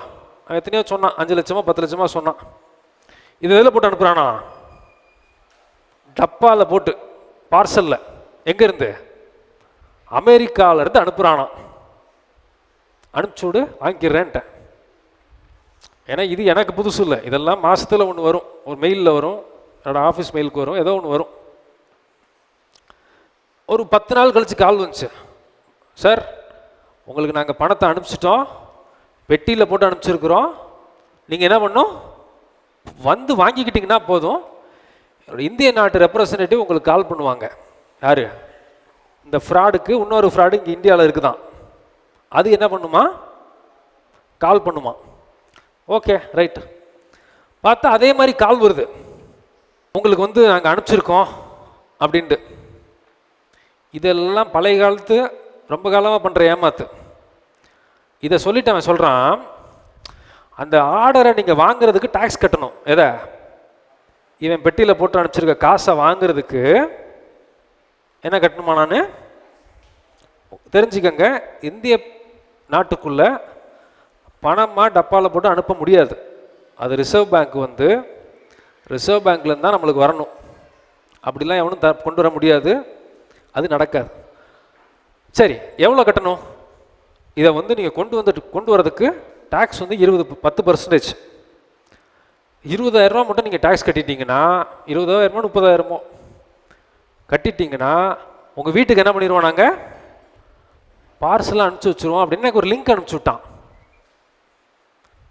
எத்தனையோ சொன்னான், 5 லட்சமா 10 லட்சமா சொன்னான். இது எதில் போட்டு அனுப்புகிறானா? டப்பாவில் போட்டு, பார்சலில். எங்கேருந்து? அமெரிக்காவிலேருந்து அனுப்புகிறானா. அனுப்பிச்சுடு, வாங்கிக்கிறேன்ட்டேன். ஏன்னா இது எனக்கு புதுசு இல்லை, இதெல்லாம் மாதத்தில் ஒன்று வரும், ஒரு மெயிலில் வரும், என்னோடய ஆஃபீஸ் மெயிலுக்கு வரும், ஏதோ ஒன்று வரும். ஒரு 10 நாள் கழித்து கால் வந்துச்சு, சார் உங்களுக்கு நாங்கள் பணத்தை அனுப்பிச்சிட்டோம், பெட்டியில் போட்டு அனுப்பிச்சிருக்கிறோம், நீங்கள் என்ன பண்ணணும், வந்து வாங்கிக்கிட்டிங்கன்னா போதும், இந்திய நாட்டு ரெப்ரசன்டேட்டிவ் உங்களுக்கு கால் பண்ணுவாங்க. யார்? இந்த ஃப்ராடுக்கு இன்னொரு ஃப்ராடு இங்கே இந்தியாவில் இருக்குதான், அது என்ன பண்ணுமா, கால் பண்ணுமா. Okay right. பார்த்தா அதே மாதிரி கால் வருது, உங்களுக்கு வந்து நாங்கள் அனுப்பிச்சிருக்கோம் அப்படின்ட்டு. இதெல்லாம் பழைய காலத்து ரொம்ப காலமாக பண்ணுற ஏமாத்து. இதை சொல்லிட்டு அவன் சொல்கிறான், அந்த ஆர்டரை நீங்கள் வாங்குறதுக்கு டாக்ஸ் கட்டணும். எதை? இவன் பெட்டியில் போட்டு அனுப்பிச்சிருக்க காசை வாங்குறதுக்கு என்ன கட்டணுமா? நான் தெரிஞ்சுக்கங்க, இந்திய நாட்டுக்குள்ள பணமாக டப்பாவில் போட்டு அனுப்ப முடியாது. அது ரிசர்வ் பேங்க் வந்து ரிசர்வ் பேங்க்லேருந்து தான் நம்மளுக்கு வரணும். அப்படிலாம் எவனும் கொண்டு வர முடியாது, அது நடக்காது. சரி, எவ்வளோ கட்டணும்? இதை வந்து நீங்கள் கொண்டு வரதுக்கு டேக்ஸ் வந்து 10%. 20,000 ரூபா மட்டும் நீங்கள் டேக்ஸ் கட்டிட்டீங்கன்னா, 20,000 30,000 கட்டிட்டீங்கன்னா உங்கள் வீட்டுக்கு என்ன பண்ணிடுவோம், நாங்கள் பார்சலாக அனுப்பிச்சி வச்சுருவோம் அப்படின்னு எனக்கு ஒரு லிங்க் அனுப்பிச்சி விட்டான்.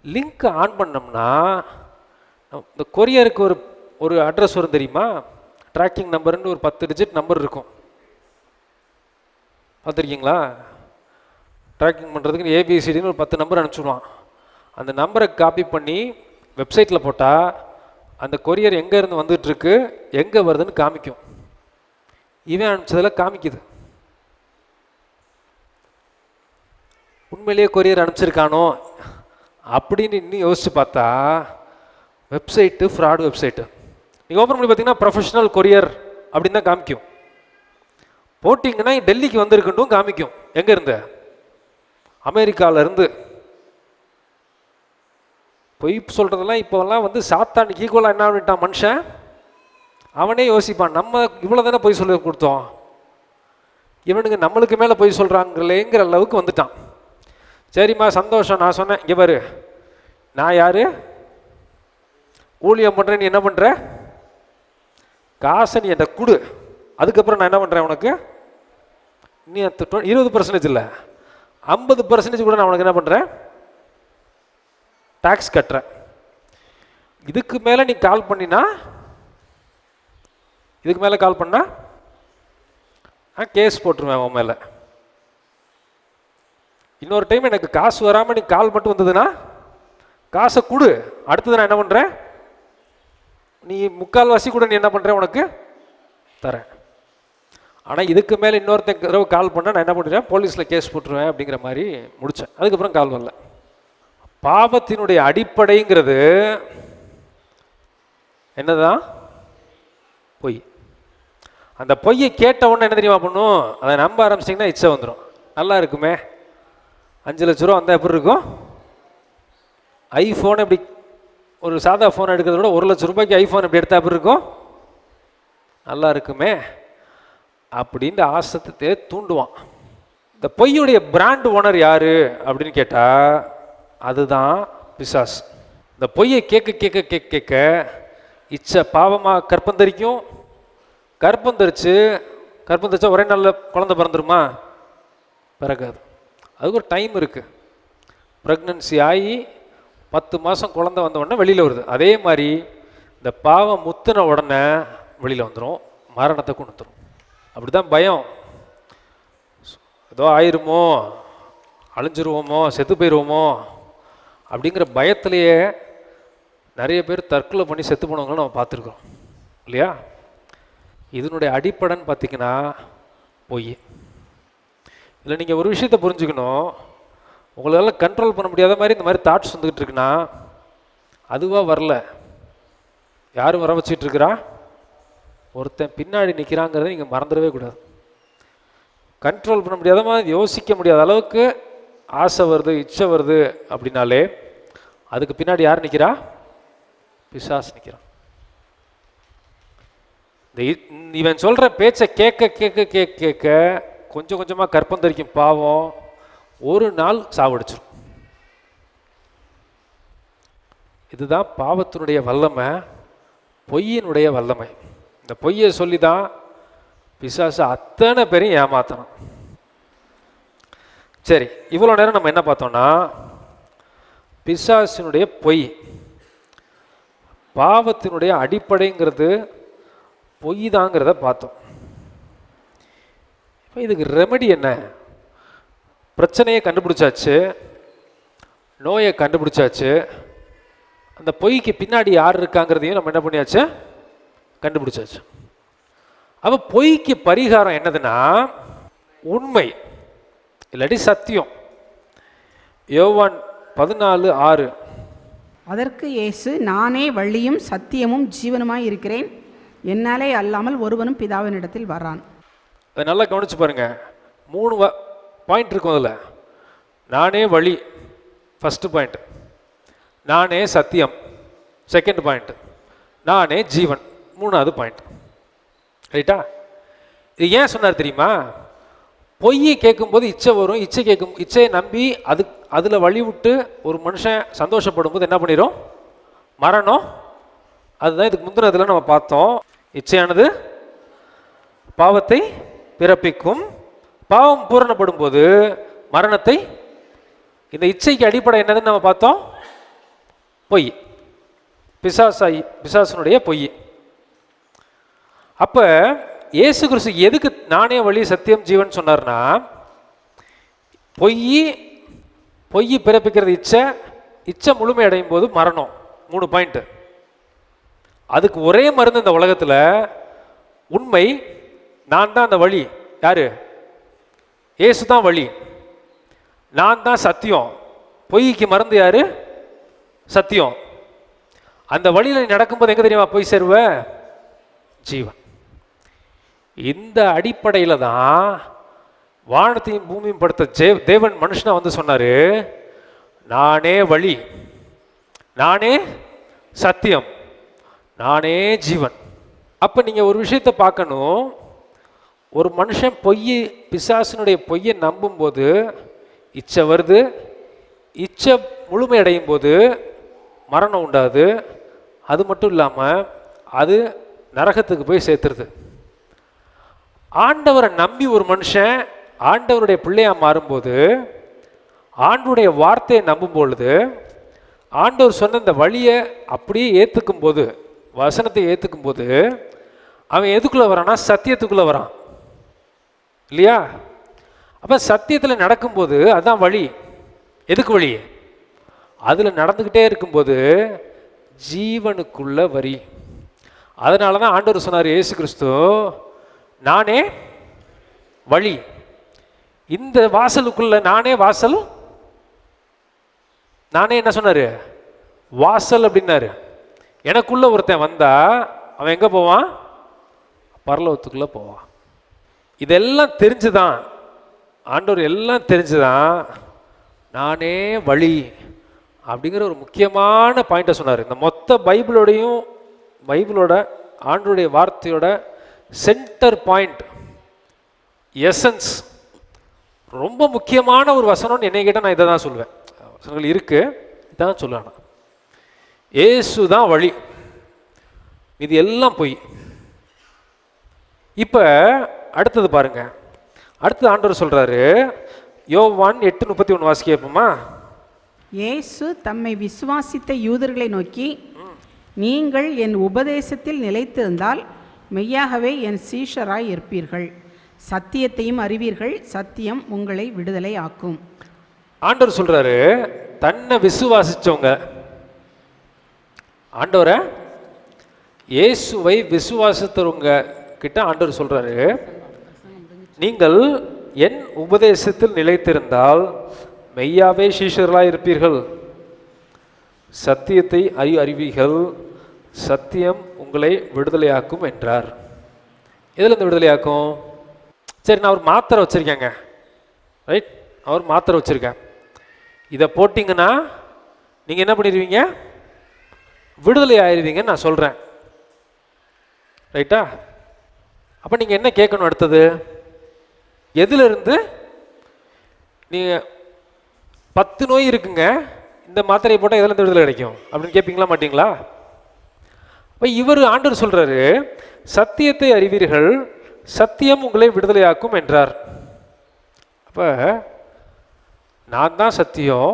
லிங்க் ஆன் பண்ணோம்னா இந்த கொரியருக்கு ஒரு அட்ரஸ் வரும் தெரியுமா, ட்ராக்கிங் நம்பர்னு ஒரு 10 டிஜிட் நம்பர் இருக்கும், பார்த்துருக்கீங்களா? ட்ராக்கிங் பண்ணுறதுக்கு ஏபிசிடின்னு ஒரு 10 நம்பர் அனுப்பிச்சுடுவான். அந்த நம்பரை காப்பி பண்ணி வெப்சைட்டில் போட்டால் அந்த கொரியர் எங்கேருந்து வந்துட்டுருக்கு, எங்கே வருதுன்னு காமிக்கும். இவன் அனுப்பிச்சதில் காமிக்குது. உண்மையிலேயே கொரியர் அனுப்பிச்சிருக்கானோ அப்படின்னு இன்னும் யோசிச்சு பார்த்தா வெப்சைட்டு ஃப்ராட் வெப்சைட்டு. நீங்கள் ஓப்பன் பண்ணி பார்த்தீங்கன்னா ப்ரொஃபஷனல் கொரியர் அப்படின்னு தான் காமிக்கும். போட்டிங்கன்னா டெல்லிக்கு வந்திருக்குன்னும் காமிக்கும். எங்கே இருந்து? அமெரிக்காவிலேருந்து. பொய் சொல்கிறதெல்லாம் இப்போல்லாம் வந்து சாத்தானுக்கு ஈக்குவலாக என்ன பண்ணிட்டான் மனுஷன், அவனே யோசிப்பான், நம்ம இவ்வளோ தானே பொய் சொல்ல கொடுத்தோம், இவனுங்க நம்மளுக்கு மேலே பொய் சொல்கிறாங்களேங்கிற அளவுக்கு வந்துட்டான். சரிம்மா சந்தோஷம், நான் சொன்னேன், இங்கே பாரு, நான் யார், ஊழியம் பண்ணுறேன், நீ என்ன பண்ணுற, காசை நீ என்கிட்ட கொடு, அதுக்கப்புறம் நான் என்ன பண்ணுறேன் உனக்கு, நீ 20% இல்லை 50% கூட நான் உனக்கு என்ன பண்ணுறேன், டாக்ஸ் கட்டுறேன். இதுக்கு மேலே நீ கால் பண்ணினா, இதுக்கு மேலே கால் பண்ணா கேஸ் போட்டுருவேன் உன் மேலே. இன்னொரு டைம் எனக்கு காசு வராமல் நீ கால் மட்டும் வந்ததுன்னா காசை கொடு, அடுத்தது நான் என்ன பண்ணுறேன், நீ 3/4 கூட நீ என்ன பண்ணுற உனக்கு தரேன். ஆனால் இதுக்கு மேலே இன்னொருத்தர் கால் பண்ணால் நான் என்ன பண்ணுறேன், போலீஸில் கேஸ் போட்டுருவேன் அப்படிங்கிற மாதிரி முடித்தேன். அதுக்கப்புறம் கால் வரல. பாவத்தினுடைய அடிப்படைங்கிறது என்னதான், பொய். அந்த பொய்யை கேட்ட உடனே என்ன தெரியுமா பண்ணும், அதை நம்ப ஆரம்பிச்சிங்கன்னா இச்சை வந்துடும். நல்லா இருக்குமே, 5 லட்ச ரூபா வந்தால் எப்படி இருக்கும், ஐஃபோன் எப்படி, ஒரு சாதா ஃபோன் எடுக்கிறத விட 1 லட்ச ரூபாய்க்கு ஐஃபோன் எப்படி எடுத்தால் எப்படி இருக்கும், நல்லா இருக்குமே அப்படின்ட்டு ஆசத்தை தூண்டுவான். இந்த பொய்யுடைய பிராண்ட் ஓனர் யாரு அப்படின்னு கேட்டால் அதுதான் பிசாஸ். இந்த பொய்யை கேட்க கேட்க கேட்க கேட்க இச்சை பாவமாக கற்பந்தரிக்கும். கற்பந்தரிச்சா ஒரே நாளில் குழந்தை பிறந்துருமா? பிறக்காது. அதுக்கு ஒரு டைம் இருக்குது. ப்ரெக்னன்சி ஆகி 10 மாதம் குழந்தை வந்த உடனே வெளியில் வருது. அதே மாதிரி இந்த பாவம் முத்தின உடனே வெளியில் வந்துடும், மரணத்தை கொண்டு வந்துடும். அப்படி தான் பயம். ஏதோ ஆயிருமோ, அழிஞ்சிருவோமோ, செத்து போயிடுவோமோ அப்படிங்கிற பயத்திலேயே நிறைய பேர் தற்கொலை பண்ணி செத்து போனவங்களும் நம்ம பார்த்துருக்கோம் இல்லையா? இதனுடைய அடிப்படைன்னு பார்த்திங்கன்னா பொய். இதில் நீங்கள் ஒரு விஷயத்தை புரிஞ்சுக்கணும். உங்களால் கண்ட்ரோல் பண்ண முடியாத மாதிரி இந்த மாதிரி தாட்ஸ் வந்துக்கிட்டு இருக்குன்னா அதுவாக வரல. யாரும் வர வச்சுட்ருக்கிறா? ஒருத்தன் பின்னாடி நிற்கிறாங்கிறத நீங்கள் மறந்துடவே கூடாது. கண்ட்ரோல் பண்ண முடியாத மாதிரி யோசிக்க முடியாத அளவுக்கு ஆசை வருது, இச்சை வருது அப்படின்னாலே அதுக்கு பின்னாடி யார் நிற்கிறா? பிசாசு நிற்கிறான். இவன் சொல்கிற பேச்சை கேட்க கேட்க கேட்க கேட்க கொஞ்சம் கொஞ்சமாக கற்பந்தரிக்கும் பாவம் ஒரு நாள் சாவடிச்சிடும். இதுதான் பாவத்தினுடைய வல்லமை, பொய்யினுடைய வல்லமை. இந்த பொய்யை சொல்லி தான் பிசாசு அத்தனை பேரையும் ஏமாத்தணும். சரி, இவ்வளோ நேரம் நம்ம என்ன பார்த்தோம்னா பிசாசினுடைய பொய், பாவத்தினுடைய அடிப்படைங்கிறது பொய் தாங்கிறத பார்த்தோம். இப்போ இதுக்கு ரெமெடி என்ன? பிரச்சனையை கண்டுபிடிச்சாச்சு, நோயை கண்டுபிடிச்சாச்சு, அந்த பொய்க்கு பின்னாடி யார் இருக்காங்கிறதையும் நம்ம என்ன பண்ணியாச்சு? கண்டுபிடிச்சாச்சு. அப்போ பொய்க்கு பரிகாரம் என்னதுன்னா உண்மை இல்லாட்டி சத்தியம். யோவான் 14:6. அதற்கு இயேசு, நானே வழியும் சத்தியமும் ஜீவனுமாய் இருக்கிறேன், என்னாலே அல்லாமல் ஒருவனும் பிதாவினிடத்தில் வரான். அதை நல்லா கவனிச்சு பாருங்க. 3 பாயிண்ட் இருக்கும் அதில். நானே வழி ஃபஸ்ட்டு பாயிண்ட், நானே சத்தியம் செகண்ட் பாயிண்ட், நானே ஜீவன் 3வது பாயிண்ட். ரைட்டா? இது ஏன் சொன்னார் தெரியுமா? பொய்யை கேட்கும்போது இச்சை வரும். இச்சையை நம்பி அதில் வழி விட்டு ஒரு மனுஷன் சந்தோஷப்படும் போது என்ன பண்ணிடும்? மரணம். அதுதான் இதுக்கு முந்தினதில் நம்ம பார்த்தோம். இச்சையானது பாவத்தை பிறப்பிக்கும். பாவம் பூரணப்படும் போது மரணத்தை. இந்த இச்சைக்கு அடிப்படை என்னதுன்னு நம்ம பார்த்தோம்? பொய், பிசாசனுடைய பொய். அப்போ இயேசு கிறிஸ்து எதுக்கு நானே வழி சத்தியம் ஜீவன் சொன்னார்னா, பொய் பிறப்பிக்கிறது இச்சை முழுமை அடையும் போது மரணம். 3 பாயிண்ட். அதுக்கு ஒரே மருந்து இந்த உலகத்தில். உண்மை, நான் தான் அந்த வழி. யாரு? இயேசு தான் வழி. நான் தான் சத்தியம். பொய்க்கு மருந்து யாரு? சத்தியம். அந்த வழியில் நீ நடக்கும்போது எங்கே தெரியுமா போய் சேருவ? ஜீவன். இந்த அடிப்படையில் தான் வானத்தையும் பூமியும் படுத்த தேவன் மனுஷனை வந்து சொன்னார், நானே வழி, நானே சத்தியம், நானே ஜீவன். அப்போ நீங்கள் ஒரு விஷயத்தை பார்க்கணும். ஒரு மனுஷன் பிசாசினுடைய பொய்யை நம்பும்போது இச்சை வருது. இச்சை முழுமையடையும் போது மரணம் உண்டாது. அது மட்டும் இல்லாமல் அது நரகத்துக்கு போய் சேர்த்துருது. ஆண்டவரை நம்பி ஒரு மனுஷன் ஆண்டவருடைய பிள்ளையாக மாறும்போது, ஆண்டவருடைய வார்த்தையை நம்பும் பொழுது, ஆண்டவர் சொன்ன இந்த வழியை அப்படியே ஏற்றுக்கும் போது, வசனத்தை ஏற்றுக்கும் போது அவன் எதுக்குள்ளே வரான்னா சத்தியத்துக்குள்ளே வரான் இல்லையா? அப்போ சத்தியத்தில் நடக்கும்போது அதுதான் வழி. எதுக்கு வழி? அதில் நடந்துக்கிட்டே இருக்கும்போது ஜீவனுக்குள்ள வரி. அதனால தான் ஆண்டவர் சொன்னார், இயேசு கிறிஸ்து, நானே வழி. இந்த வாசலுக்குள்ள நானே வாசல். நானே என்ன சொன்னார்? வாசல் அப்படின்னாரு. எனக்குள்ள ஒருத்தன் வந்தா அவன் எங்கே போவான்? பரலோகத்துக்குள்ளே போவான். இதெல்லாம் தெரிஞ்சுதான் ஆண்டவர் எல்லாம் தெரிஞ்சுதான் நானே வழி அப்படிங்கிற ஒரு முக்கியமான பாயிண்ட்டை சொன்னார். இந்த மொத்த பைபிளோட ஆண்டவருடைய வார்த்தையோட சென்டர் பாயிண்ட், எசன்ஸ், ரொம்ப முக்கியமான ஒரு வசனம்னு என்னை கேட்டால் நான் இதை தான் சொல்லுவேன். வசனங்கள் இருக்கு, இதான் சொல்லணும். இயேசு தான் வழி, இது எல்லாம் பொய். இப்போ அடுத்தது பாருங்க, அடுத்தது ஆண்டவர் சொல்றாரு, யோவான் 8:31 வாசிக்க கேட்போமா? இயேசு தம்மை விசுவாசித்த யூதர்களை நோக்கி, நீங்கள் என் உபதேசத்தில் நிலைத்திருந்தால் மெய்யாகவே என் சீஷராய் இருப்பீர்கள், சத்தியத்தையும் அறிவீர்கள், சத்தியம் உங்களை விடுதலை ஆக்கும். ஆண்டவர் சொல்றாரு, தன்னை விசுவாசிச்சவங்க, ஆண்டவரை இயேசுவை விசுவாசித்தவங்க கிட்ட ஆண்டவர் சொல்றாரு, நீங்கள் என் உபதேசத்தில் நிலைத்திருந்தால் மெய்யாவே சீஷர்களாய் இருப்பீர்கள், சத்தியத்தை அறிவீர்கள், சத்தியம் உங்களை விடுதலையாக்கும் என்றார். எதில் இந்த விடுதலையாக்கும்? சரி, நான் ஒரு மாத்திரை வச்சுருக்கேங்க, ரைட், அவர் மாத்திரை வச்சுருக்கேன், இதை போட்டிங்கன்னா நீங்கள் என்ன பண்ணிடுவீங்க? விடுதலை ஆயிடுவீங்கன்னு நான் சொல்கிறேன், ரைட்டா? அப்போ நீங்கள் என்ன கேட்கணும்? அடுத்தது எதிலிருந்து? நீங்கள் 10 நோய் இருக்குங்க, இந்த மாத்திரையை போட்டால் எதுலேருந்து விடுதலை கிடைக்கும் அப்படின்னு கேட்பீங்களா மாட்டிங்களா? இப்போ இவர் ஆண்டவர் சொல்கிறாரு, சத்தியத்தை அறிவீர்கள், சத்தியம் உங்களை விடுதலையாக்கும் என்றார். அப்போ நான் தான் சத்தியம்,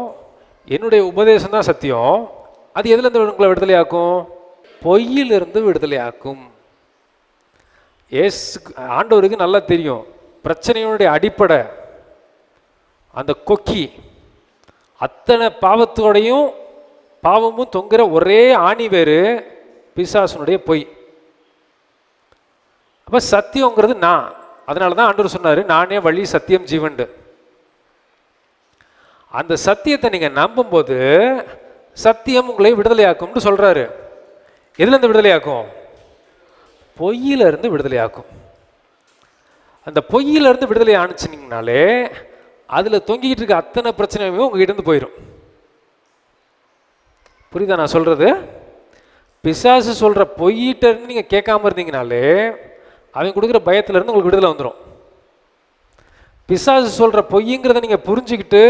என்னுடைய உபதேசம் தான் சத்தியம், அது எதுலேருந்து உங்களை விடுதலையாக்கும்? பொய்யிலிருந்து விடுதலையாக்கும். ஆண்டவருக்கு நல்லா தெரியும் பிரச்சனையோடைய அடிப்படை, அந்த கொக்கி, அத்தனை பாவத்தோடையும் பாவமும் தொங்குற ஒரே ஆணி வேறு பிசாசுனுடைய பொய். அப்போ சத்தியங்கிறது நான், அதனால தான் ஆண்டவர் சொன்னார், நானே வழி சத்தியம் ஜீவன். அந்த சத்தியத்தை நீங்கள் நம்பும்போது சத்தியம் உங்களை விடுதலையாக்கும்னு சொல்கிறாரு. எதுலேருந்து விடுதலையாக்கும்? பொய்யிலிருந்து விடுதலையாக்கும். அந்த பொய்யிலிருந்து விடுதலை ஆணுச்சுனீங்கனாலே அதில் தொங்கிக்கிட்டு இருக்க அத்தனை பிரச்சனையுமே உங்ககிட்ட இருந்து போயிடும். புரியுதா நான் சொல்கிறது? பிசாசு சொல்கிற பொய்யிட்ட இருந்து நீங்கள் கேட்காம இருந்தீங்கனாலே அவன் கொடுக்குற பயத்திலேருந்து உங்களுக்கு விடுதலை வந்துடும். பிசாசு சொல்கிற பொய்ங்கிறத நீங்கள் புரிஞ்சுக்கிட்டு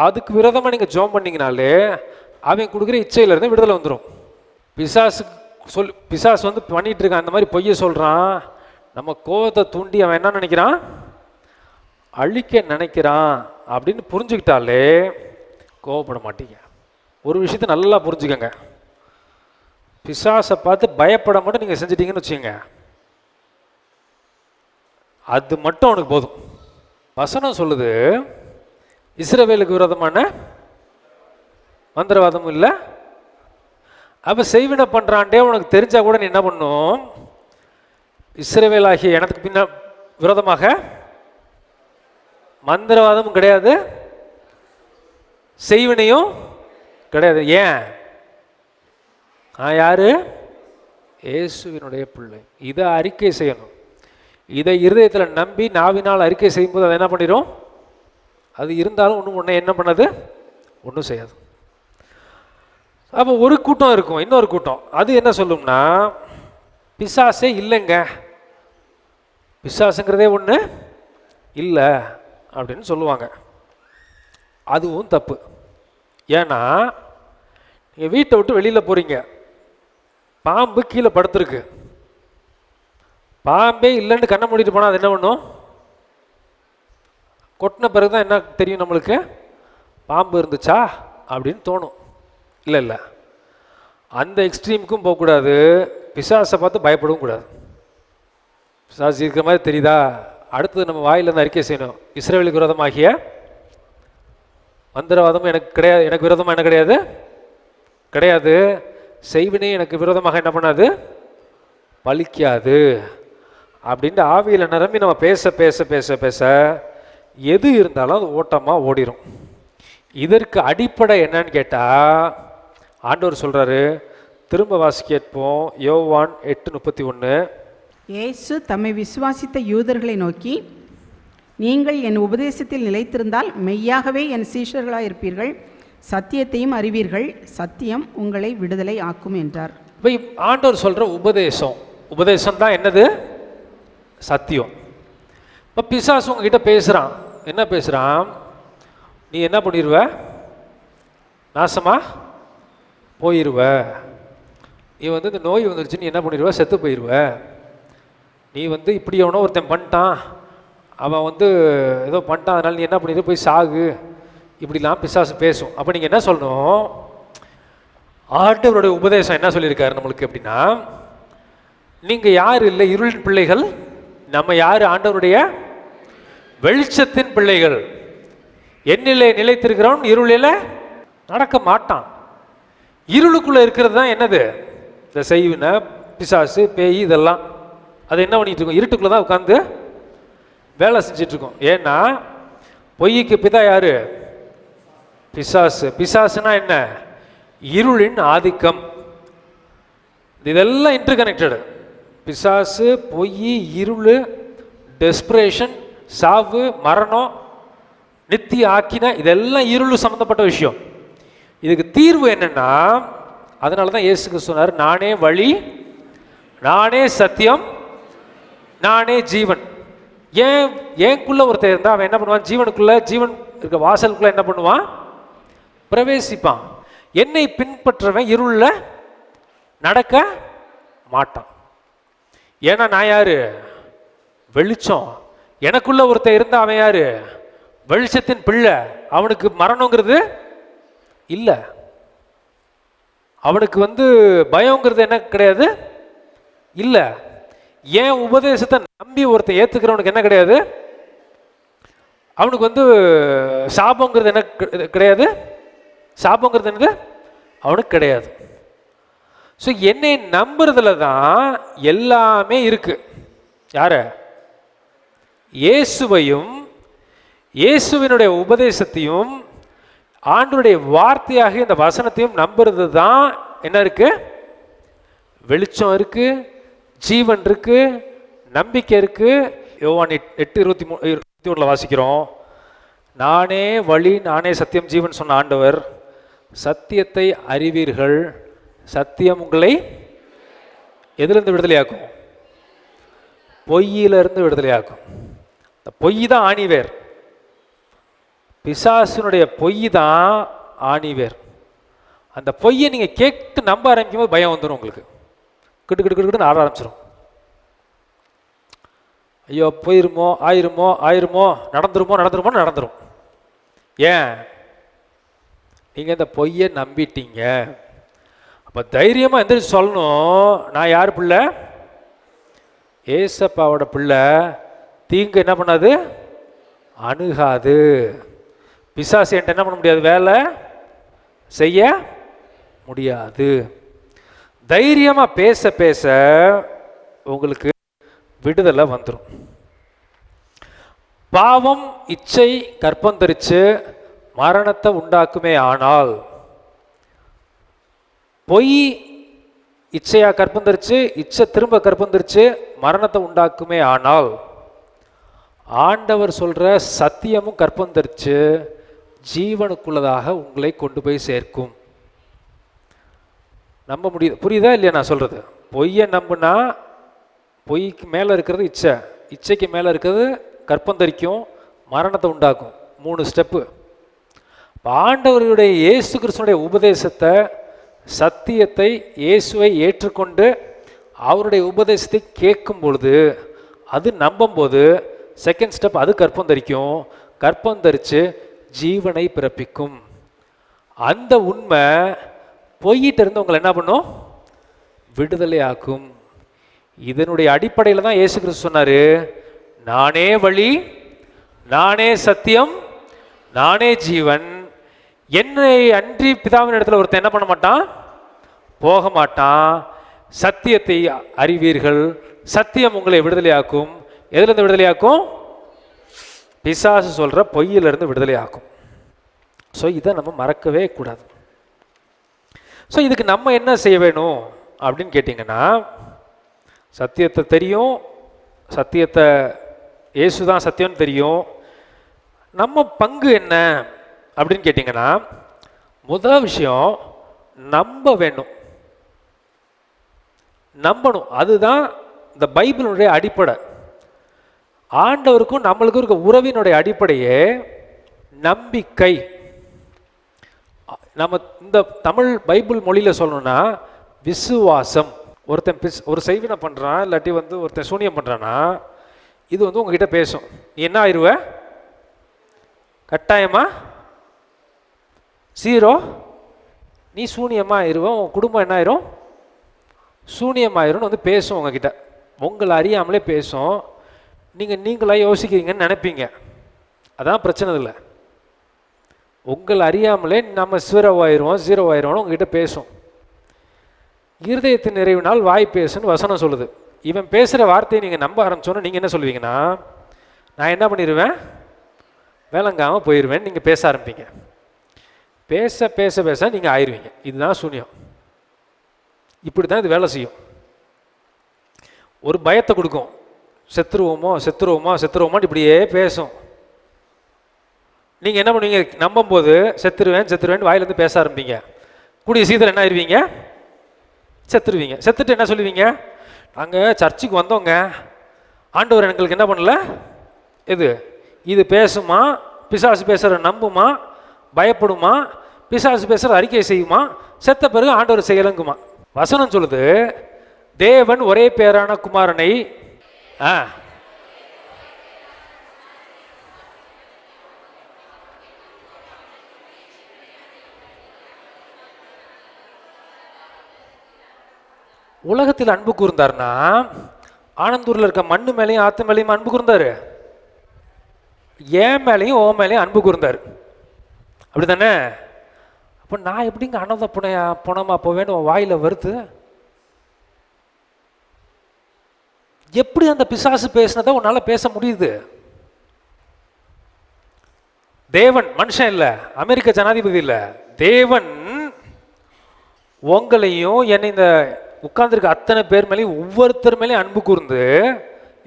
அதுக்கு விரோதமாக நீங்கள் ஜோம் பண்ணிங்கனாலே அவன் கொடுக்குற இச்சையிலேருந்து விடுதலை வந்துடும். பிசாசு வந்து பண்ணிகிட்டு இருக்கான், அந்த மாதிரி பொய்யை சொல்கிறான், நம்ம கோபத்தை தூண்டி அவன் என்ன நினைக்கிறான்? அழிக்க நினைக்கிறான் அப்படின்னு புரிஞ்சுக்கிட்டாலே கோவப்பட மாட்டீங்க. ஒரு விஷயத்தை நல்லா புரிஞ்சுக்கங்க, பிசாசை பார்த்து பயப்பட மட்டும் நீங்கள் செஞ்சிட்டீங்கன்னு வச்சுக்கோங்க, அது மட்டும் அவனுக்கு போதும். வசனம் சொல்லுது, இஸ்ரவேலுக்கு விரோதமான மந்திரவாதமும் இல்லை. அப்போ செய்வினை பண்ணுறான்டே உனக்கு தெரிஞ்சா கூட நீ என்ன பண்ணும்? இஸ்ரவேலாகிய எனக்கு பின்ன விரோதமாக மந்திரவாதமும் கிடையாது, செய்வினையும் கிடையாது. ஏன்? யாரு? இயேசுவினுடைய பிள்ளை. இதை அறிக்கை செய்யணும். இதை இருதயத்தில் நம்பி நாவினால் அறிக்கை செய்யும்போது அதை என்ன பண்ணிடும்? அது இருந்தாலும் ஒன்று என்ன பண்ணது? ஒன்றும் செய்யாது. அப்போ ஒரு கூட்டம் இருக்கும், இன்னொரு கூட்டம் அது என்ன சொல்லும்னா, பிசாசே இல்லைங்க, பிசாசுங்கிறதே ஒன்று இல்லை அப்படின்னு சொல்லுவாங்க. அதுவும் தப்பு. ஏன்னா நீங்கள் வீட்டை விட்டு வெளியில் போகிறீங்க, பாம்பு கீழே படுத்துருக்கு, பாம்பே இல்லைன்னு கண்ணை மூடிட்டு போனால் அது என்ன பண்ணும்? கொட்டின பிறகு தான் என்ன தெரியும் நம்மளுக்கு? பாம்பு இருந்துச்சா அப்படின்னு தோணும். இல்லை, அந்த எக்ஸ்ட்ரீமுக்கும் போகக்கூடாது, பிசாசை பார்த்து பயப்படவும் கூடாது. பிசாசு இருக்கிற மாதிரி தெரியுதா? அடுத்தது நம்ம வாயிலிருந்து அறிக்கை செய்யணும், இஸ்ரவேலுக்கு விரோதமாகிய மந்திரவாதமும் எனக்கு கிடையாது, எனக்கு விரோதமாக என்ன கிடையாது, கிடையாது, செய்வினை எனக்கு விரோதமாக என்ன பண்ணாது, பலிக்காது அப்படின்ட்டு ஆவியில் நிரம்பி நம்ம பேச பேச பேச பேச எது இருந்தாலும் அது ஓட்டமாக ஓடிடும். இதற்கு அடிப்படை என்னன்னு கேட்டால் ஆண்டவர் சொல்கிறாரு, திரும்ப வாசி கேட்போம், யோவான் 8:31. இயேசு தம்மை விசுவாசித்த யூதர்களை நோக்கி, நீங்கள் என் உபதேசத்தில் நிலைத்திருந்தால் மெய்யாகவே என் சீஷர்களாக இருப்பீர்கள், சத்தியத்தையும் அறிவீர்கள், சத்தியம் உங்களை விடுதலை ஆக்கும் என்றார். இப்போ ஆண்டவர் சொல்கிற உபதேசம் தான் என்னது? சத்தியம். இப்போ பிசாசு உங்ககிட்ட பேசுகிறான், என்ன பேசுகிறான்? நீ என்ன பண்ணிடுவ? நாசமா போயிடுவ. நீ வந்து இந்த நோய் வந்துருச்சு, நீ என்ன பண்ணிடுவ? செத்து போயிடுவ. நீ வந்து இப்படி எவனோ ஒருத்தன் பண்ணிட்டான், அவன் வந்து ஏதோ பண்ணிட்டான், அதனால நீ என்ன பண்ணிடுவ? போய் சாகு. இப்படிலாம் பிசாசு பேசும். அப்போ நீங்கள் என்ன சொல்லணும்? ஆண்டவருடைய உபதேசம் என்ன சொல்லியிருக்காரு நம்மளுக்கு அப்படின்னா, நீங்கள் யார் இல்லை இருளின் பிள்ளைகள், நம்ம யார்? ஆண்டவருடைய வெளிச்சத்தின் பிள்ளைகள். என்னிலே நிலைத்திருக்கிறவன் இருளில் நடக்க மாட்டான். இருளுக்குள்ளே இருக்கிறது தான் என்னது? இந்த செய்வினை, பிசாசு, பேய், இதெல்லாம். அது என்ன பண்ணிட்டு இருக்கோம்? இருட்டுக்குள்ளே தான் உட்காந்து வேலை செஞ்சிட்ருக்கோம். ஏன்னா பொய்க்கு பிதா யாரு? பிசாசு. பிசாசுனா என்ன? இருளின் ஆதிக்கம். இதெல்லாம் இன்டர் கனெக்டடு. பிசாசு, பொய், இருள், டெஸ்பிரேஷன், சாவு, மரணம், நித்திய ஆக்கின, இதெல்லாம் இருள் சம்மந்தப்பட்ட விஷயம். இதுக்கு தீர்வு என்னன்னா, அதனால தான் இயேசுக்கு சொன்னார், நானே வழி, நானே சத்தியம், நானே ஜீவன். ஏன்குள்ள ஒருத்தர் இருந்தால் அவன் என்ன பண்ணுவான்? ஜீவனுக்குள்ள, ஜீவன் இருக்க வாசலுக்குள்ள என்ன பண்ணுவான்? பிரவேசிப்பான். என்னை பின்பற்றவன் இருளில் நடக்க மாட்டான். ஏன்னா நான் யாரு? வெளிச்சம். எனக்குள்ள ஒருத்தர் இருந்தா அவன் யாரு? வெளிச்சத்தின் பிள்ளை. அவனுக்கு மரணங்கிறது இல்லை. அவனுக்கு வந்து பயங்கிறது என்ன கிடையாது? இல்லை. ஏன் உபதேசத்தை நம்பி ஒருத்தன் ஏற்றுக்கிறவனுக்கு என்ன கிடையாது? அவனுக்கு வந்து சாபங்கிறது என்ன கிடையாது? சாபங்கிறது என்னது? அவனுக்கு கிடையாது. ஸோ என்னை நம்புறதுல தான் எல்லாமே இருக்கு. யார? இயேசுவையும் இயேசுவினுடைய உபதேசத்தையும் ஆண்டவருடைய வார்த்தையாக இந்த வசனத்தையும் நம்புறது தான் என்ன இருக்கு? வெளிச்சம் இருக்கு, ஜீவன் இருக்கு, நம்பிக்கை இருக்கு. யோவான் 8:23 வாசிக்கிறோம், நானே வழி, நானே சத்தியம், ஜீவன் சொன்ன ஆண்டவர், சத்தியத்தை அறிவீர்கள், சத்தியம் உங்களை எதிலிருந்து விடுதலையாக்கும்? பொய்யிலிருந்து விடுதலையாக்கும். இந்த பொய் தான் ஆணிவேர். பிசாசுனுடைய பொய் தான் ஆணிவேர். அந்த பொய்யை நீங்கள் கேட்டு நம்ப ஆரம்பிக்கும் போது பயம் வந்துடும் உங்களுக்கு. கிட்டு கிட்டு கிட்டுன்னு ஆட ஆரம்பிச்சிடும். ஐயோ போயிருமோ, ஆயிருமோ, ஆயிருமோ, நடந்துருமோ, நடந்துருமோன்னு நடந்துடும். ஏன்? நீங்கள் இந்த பொய்யை நம்பிட்டீங்க. அப்போ தைரியமாக எந்திரிச்சு சொல்லணும், நான் யார் பிள்ளை? ஏசப்பாவோட பிள்ளை. தீங்கு என்ன பண்ணாது? அணுகாது. பிசாசு என்கிட்ட என்ன பண்ண முடியாது? வேலை செய்ய முடியாது. தைரியமாக பேச பேச உங்களுக்கு விடுதலை வந்துடும். பாவம் இச்சை கற்பந்தரிச்சு மரணத்தை உண்டாக்குமே ஆனால், பொய் இச்சையா கற்பந்தரிச்சு, இச்சை திரும்ப கற்பந்தரிச்சு மரணத்தை உண்டாக்குமே ஆனால், ஆண்டவர் சொல்ற சத்தியமும் கற்பந்தரிச்சு ஜீவனுக்குள்ளதாக உங்களை கொண்டு போய் சேர்க்கும். நம்ப முடியுது? புரியுதா இல்லையா நான் சொல்றது? பொய்யை நம்புனா பொய்க்கு மேலே இருக்கிறது இச்சை, இச்சைக்கு மேலே இருக்கிறது கற்பந்தரிக்கும், மரணத்தை உண்டாக்கும். 3 ஸ்டெப்பு. ஆண்டவருடைய இயேசு கிறிஸ்துனுடைய உபதேசத்தை, சத்தியத்தை, இயேசுவை ஏற்றுக்கொண்டு அவருடைய உபதேசத்தை கேட்கும் பொழுது, அது நம்பும்போது செகண்ட் ஸ்டெப், அது கற்பந்தரிக்கும். கற்பந்தரித்து ஜீவனை பிறப்பிக்கும். அந்த உண்மை பொய்யிட்டு இருந்து உங்களை என்ன பண்ணும்? விடுதலை ஆக்கும். இதனுடைய அடிப்படையில் தான் இயேசு கிறிஸ்து சொன்னார், நானே வழி, நானே சத்தியம், நானே ஜீவன். என்னை அன்றி பிதாவின் இடத்துல ஒருத்தன் என்ன பண்ண மாட்டான்? போக மாட்டான். சத்தியத்தை அறிவீர்கள், சத்தியம் உங்களை விடுதலையாக்கும். எதுலேருந்து விடுதலையாக்கும்? பிசாசு சொல்கிற பொய்யிலிருந்து விடுதலையாக்கும். ஸோ இதை நம்ம மறக்கவே கூடாது. ஸோ இதுக்கு நம்ம என்ன செய்ய வேணும் அப்படின்னு கேட்டிங்கன்னா, சத்தியத்தை தெரியும், சத்தியத்தை இயேசு தான் சத்தியம்னு தெரியும். நம்ம பங்கு என்ன அப்படின்னு கேட்டிங்கன்னா, முதல் விஷயம் நம்ப வேணும், நம்பணும். அதுதான் இந்த பைபிளுடைய அடிப்படை. ஆண்டவருக்கும் நம்மளுக்கும் இருக்க உறவினுடைய அடிப்படையே நம்பிக்கை. நம்ம இந்த தமிழ் பைபிள் மொழியில் சொல்லணும்னா விசுவாசம். ஒருத்தன் ஒரு செய்வினை பண்ணுறான், இல்லாட்டி ஒருத்தன் சூனியம் பண்ணுறான்னா இது உங்ககிட்ட பேசும். நீ என்ன ஆயிடுவ? கட்டாயமா 0. நீ சூனியமாக ஆயிடுவோம், உன் குடும்பம் என்ன ஆயிரும்? சூனியமாயிரும்னு பேசும் உங்ககிட்ட. உங்களை அறியாமலே பேசும். நீங்களாக யோசிக்கிறீங்கன்னு நினைப்பீங்க. அதான் பிரச்சனை. இல்லை, உங்களை அறியாமலே நம்ம 0 ஆயிடுவோம்னு உங்ககிட்ட பேசும். இருதயத்தின் நிறைவினால் வாய் பேசுன்னு வசனம் சொல்லுது. இவன் பேசுகிற வார்த்தையை நீங்கள் நம்ப ஆரம்பிச்சோன்னா நீங்கள் என்ன சொல்லுவீங்கன்னா, நான் என்ன பண்ணிடுவேன்? வேலங்காமல் போயிடுவேன். நீங்கள் பேச ஆரம்பிப்பீங்க. பேச பேச பேச நீங்கள் ஆயிடுவீங்க. இதுதான் சூனியம். இப்படி தான் இது வேலை செய்யும். ஒரு பயத்தை கொடுக்கும். செத்துருவோமோ இப்படியே பேசும். நீங்கள் என்ன பண்ணுவீங்க? நம்பும் போது செத்துருவேன் வாயிலேருந்து பேச ஆரம்பிப்பீங்க. கூடிய சீக்கிரம் என்ன ஆயிடுவீங்க? செத்துருவீங்க. செத்துட்டு என்ன சொல்லுவீங்க? நாங்கள் சர்ச்சுக்கு வந்தோங்க, ஆண்டவர் எங்களுக்கு என்ன பண்ணல. இது பேசுமா? பிசாசு பேசுகிற நம்புமா? பயப்படுமா? பிசாசு பேசுகிற அறிக்கை செய்யுமா? செத்த பிறகு ஆண்டவர் செய்யலங்குமா? வசனம் சொல்லுது, தேவன் ஒரே பேரான குமாரனை உலகத்தில் அன்பு கூர்ந்தார்னா ஆனந்தூரில் இருக்க மண்ணு மேலேயும் ஆத்து மேலேயும் அன்பு கூர்ந்தாரு, ஏன் மேலேயும் ஓ மேலேயும் அன்பு கூர்ந்தாரு. அப்படி தானே? அப்போ நான் எப்படிங்க அனந்த புனமா போவேன்னு வாயில் வருது? எப்படி அந்த பிசாசு பேசினதை உன்னால் பேச முடியுது? தேவன் மனுஷன் இல்லை, அமெரிக்க ஜனாதிபதி இல்லை, தேவன் உங்களையும் என்னை இந்த உட்கார்ந்துருக்க அத்தனை பேர் மேலேயும் ஒவ்வொருத்தர் மேலேயும் அன்பு கூர்ந்து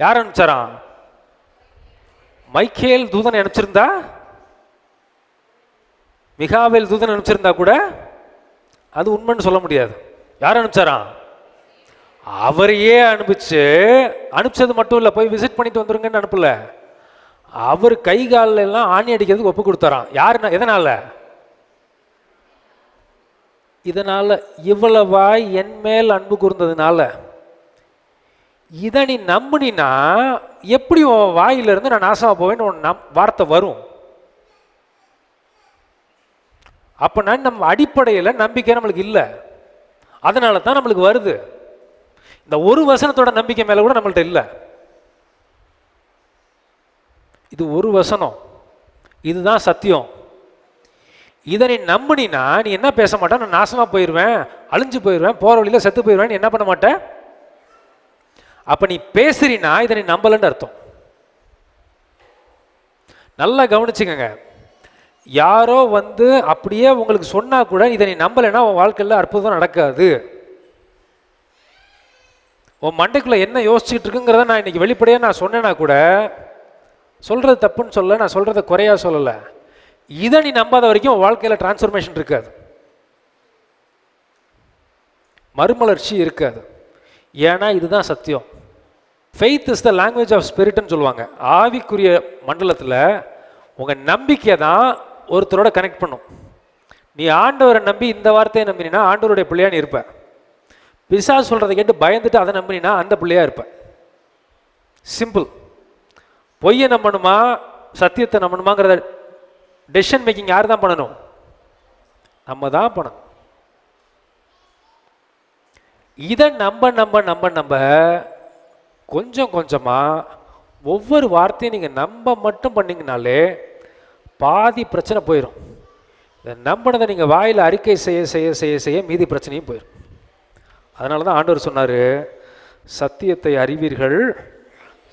யார் அனுப்பிச்சாராம்? மைக்கேல் தூதன் அனுப்பிச்சிருந்தா, மிகாவேல் தூதன் அனுப்பிச்சிருந்தா கூட அது உண்மைன்னு சொல்ல முடியாது. யார் அனுப்பிச்சாராம்? அவரையே அனுப்பிச்சது மட்டும் இல்லை, போய் விசிட் பண்ணிட்டு வந்துருங்கன்னு அனுப்பல. அவர் கை காலில் எல்லாம் ஆணி அடிக்கிறதுக்கு ஒப்பு கொடுத்தாராம். யாருன்னா எதனால? இதனால இவ்வளவாய் என் மேல் அன்பு கூர்ந்ததுனால. இதை நீ நம்புனா எப்படி உன் வாயிலிருந்து நான் நாசமா போவேன்னு வார்த்தை வரும். அப்பனா நம்ம அடிப்படையில் நம்பிக்கை நம்மளுக்கு இல்லை, அதனால தான் நம்மளுக்கு வருது. இந்த ஒரு வசனத்தோட நம்பிக்கை மேல கூட நம்மள்ட்ட இல்லை. இது ஒரு வசனம், இதுதான் சத்தியம். இதை நீ நம்பினா நீ என்ன பேச மாட்டேன்? நான் நாசமா போயிடுவேன், அழிஞ்சு போயிடுவேன், போற வழியில செத்து போயிடுவேன், என்ன பண்ண மாட்டேன். அப்ப நீ பேசுறீனா இதை நீ நம்பலன்னு அர்த்தம். நல்லா கவனிச்சுக்கங்க. யாரோ அப்படியே உங்களுக்கு சொன்னா கூட இதை நீ நம்பலைன்னா உன் வாழ்க்கையில் அற்புதம் நடக்காது. உன் மண்டைக்குள்ள என்ன யோசிச்சுட்டு இருக்குங்கிறத நான் இன்னைக்கு வெளிப்படையாக நான் சொன்னேன்னா கூட, சொல்றது தப்புன்னு சொல்ல, நான் சொல்றதை குறையா சொல்லலை. இதை நீ நம்பாத வரைக்கும் உன் வாழ்க்கையில் டிரான்ஸ்ஃபர்மேஷன் இருக்காது, மறுமலர்ச்சி இருக்காது. ஏன்னா இதுதான் சத்தியம். Faith is the language of ஸ்பிரிட்னு சொல்லுவாங்க. ஆவிக்குரிய மண்டலத்தில் உங்கள் நம்பிக்கை தான் ஒருத்தரோட கனெக்ட் பண்ணும். நீ ஆண்டவரை நம்பி இந்த வார்த்தையை நம்பினா ஆண்டவருடைய பிள்ளையா நீ இருப்ப. பிசாசு சொல்கிறத கேட்டு பயந்துட்டு அதை நம்பினா அந்த பிள்ளையா இருப்ப. சிம்பிள். பொய்யை நம்பணுமா சத்தியத்தை நம்பணுமாங்கிறத டெசிஷன் மேக்கிங் யார் தான் பண்ணணும்? நம்ம தான் பண்ணணும். இதை நம்ப கொஞ்சம் கொஞ்சமாக ஒவ்வொரு வார்த்தையும் நீங்கள் நம்ப மட்டும் பண்ணிங்கனாலே பாதி பிரச்சனை போயிடும். இதை நம்பினதை நீங்கள் வாயில் அறிக்கை செய்ய செய்ய செய்ய செய்ய மீதி பிரச்சனையும் போயிடும். அதனால தான் ஆண்டவர் சொன்னார், சத்தியத்தை அறிவீர்கள்,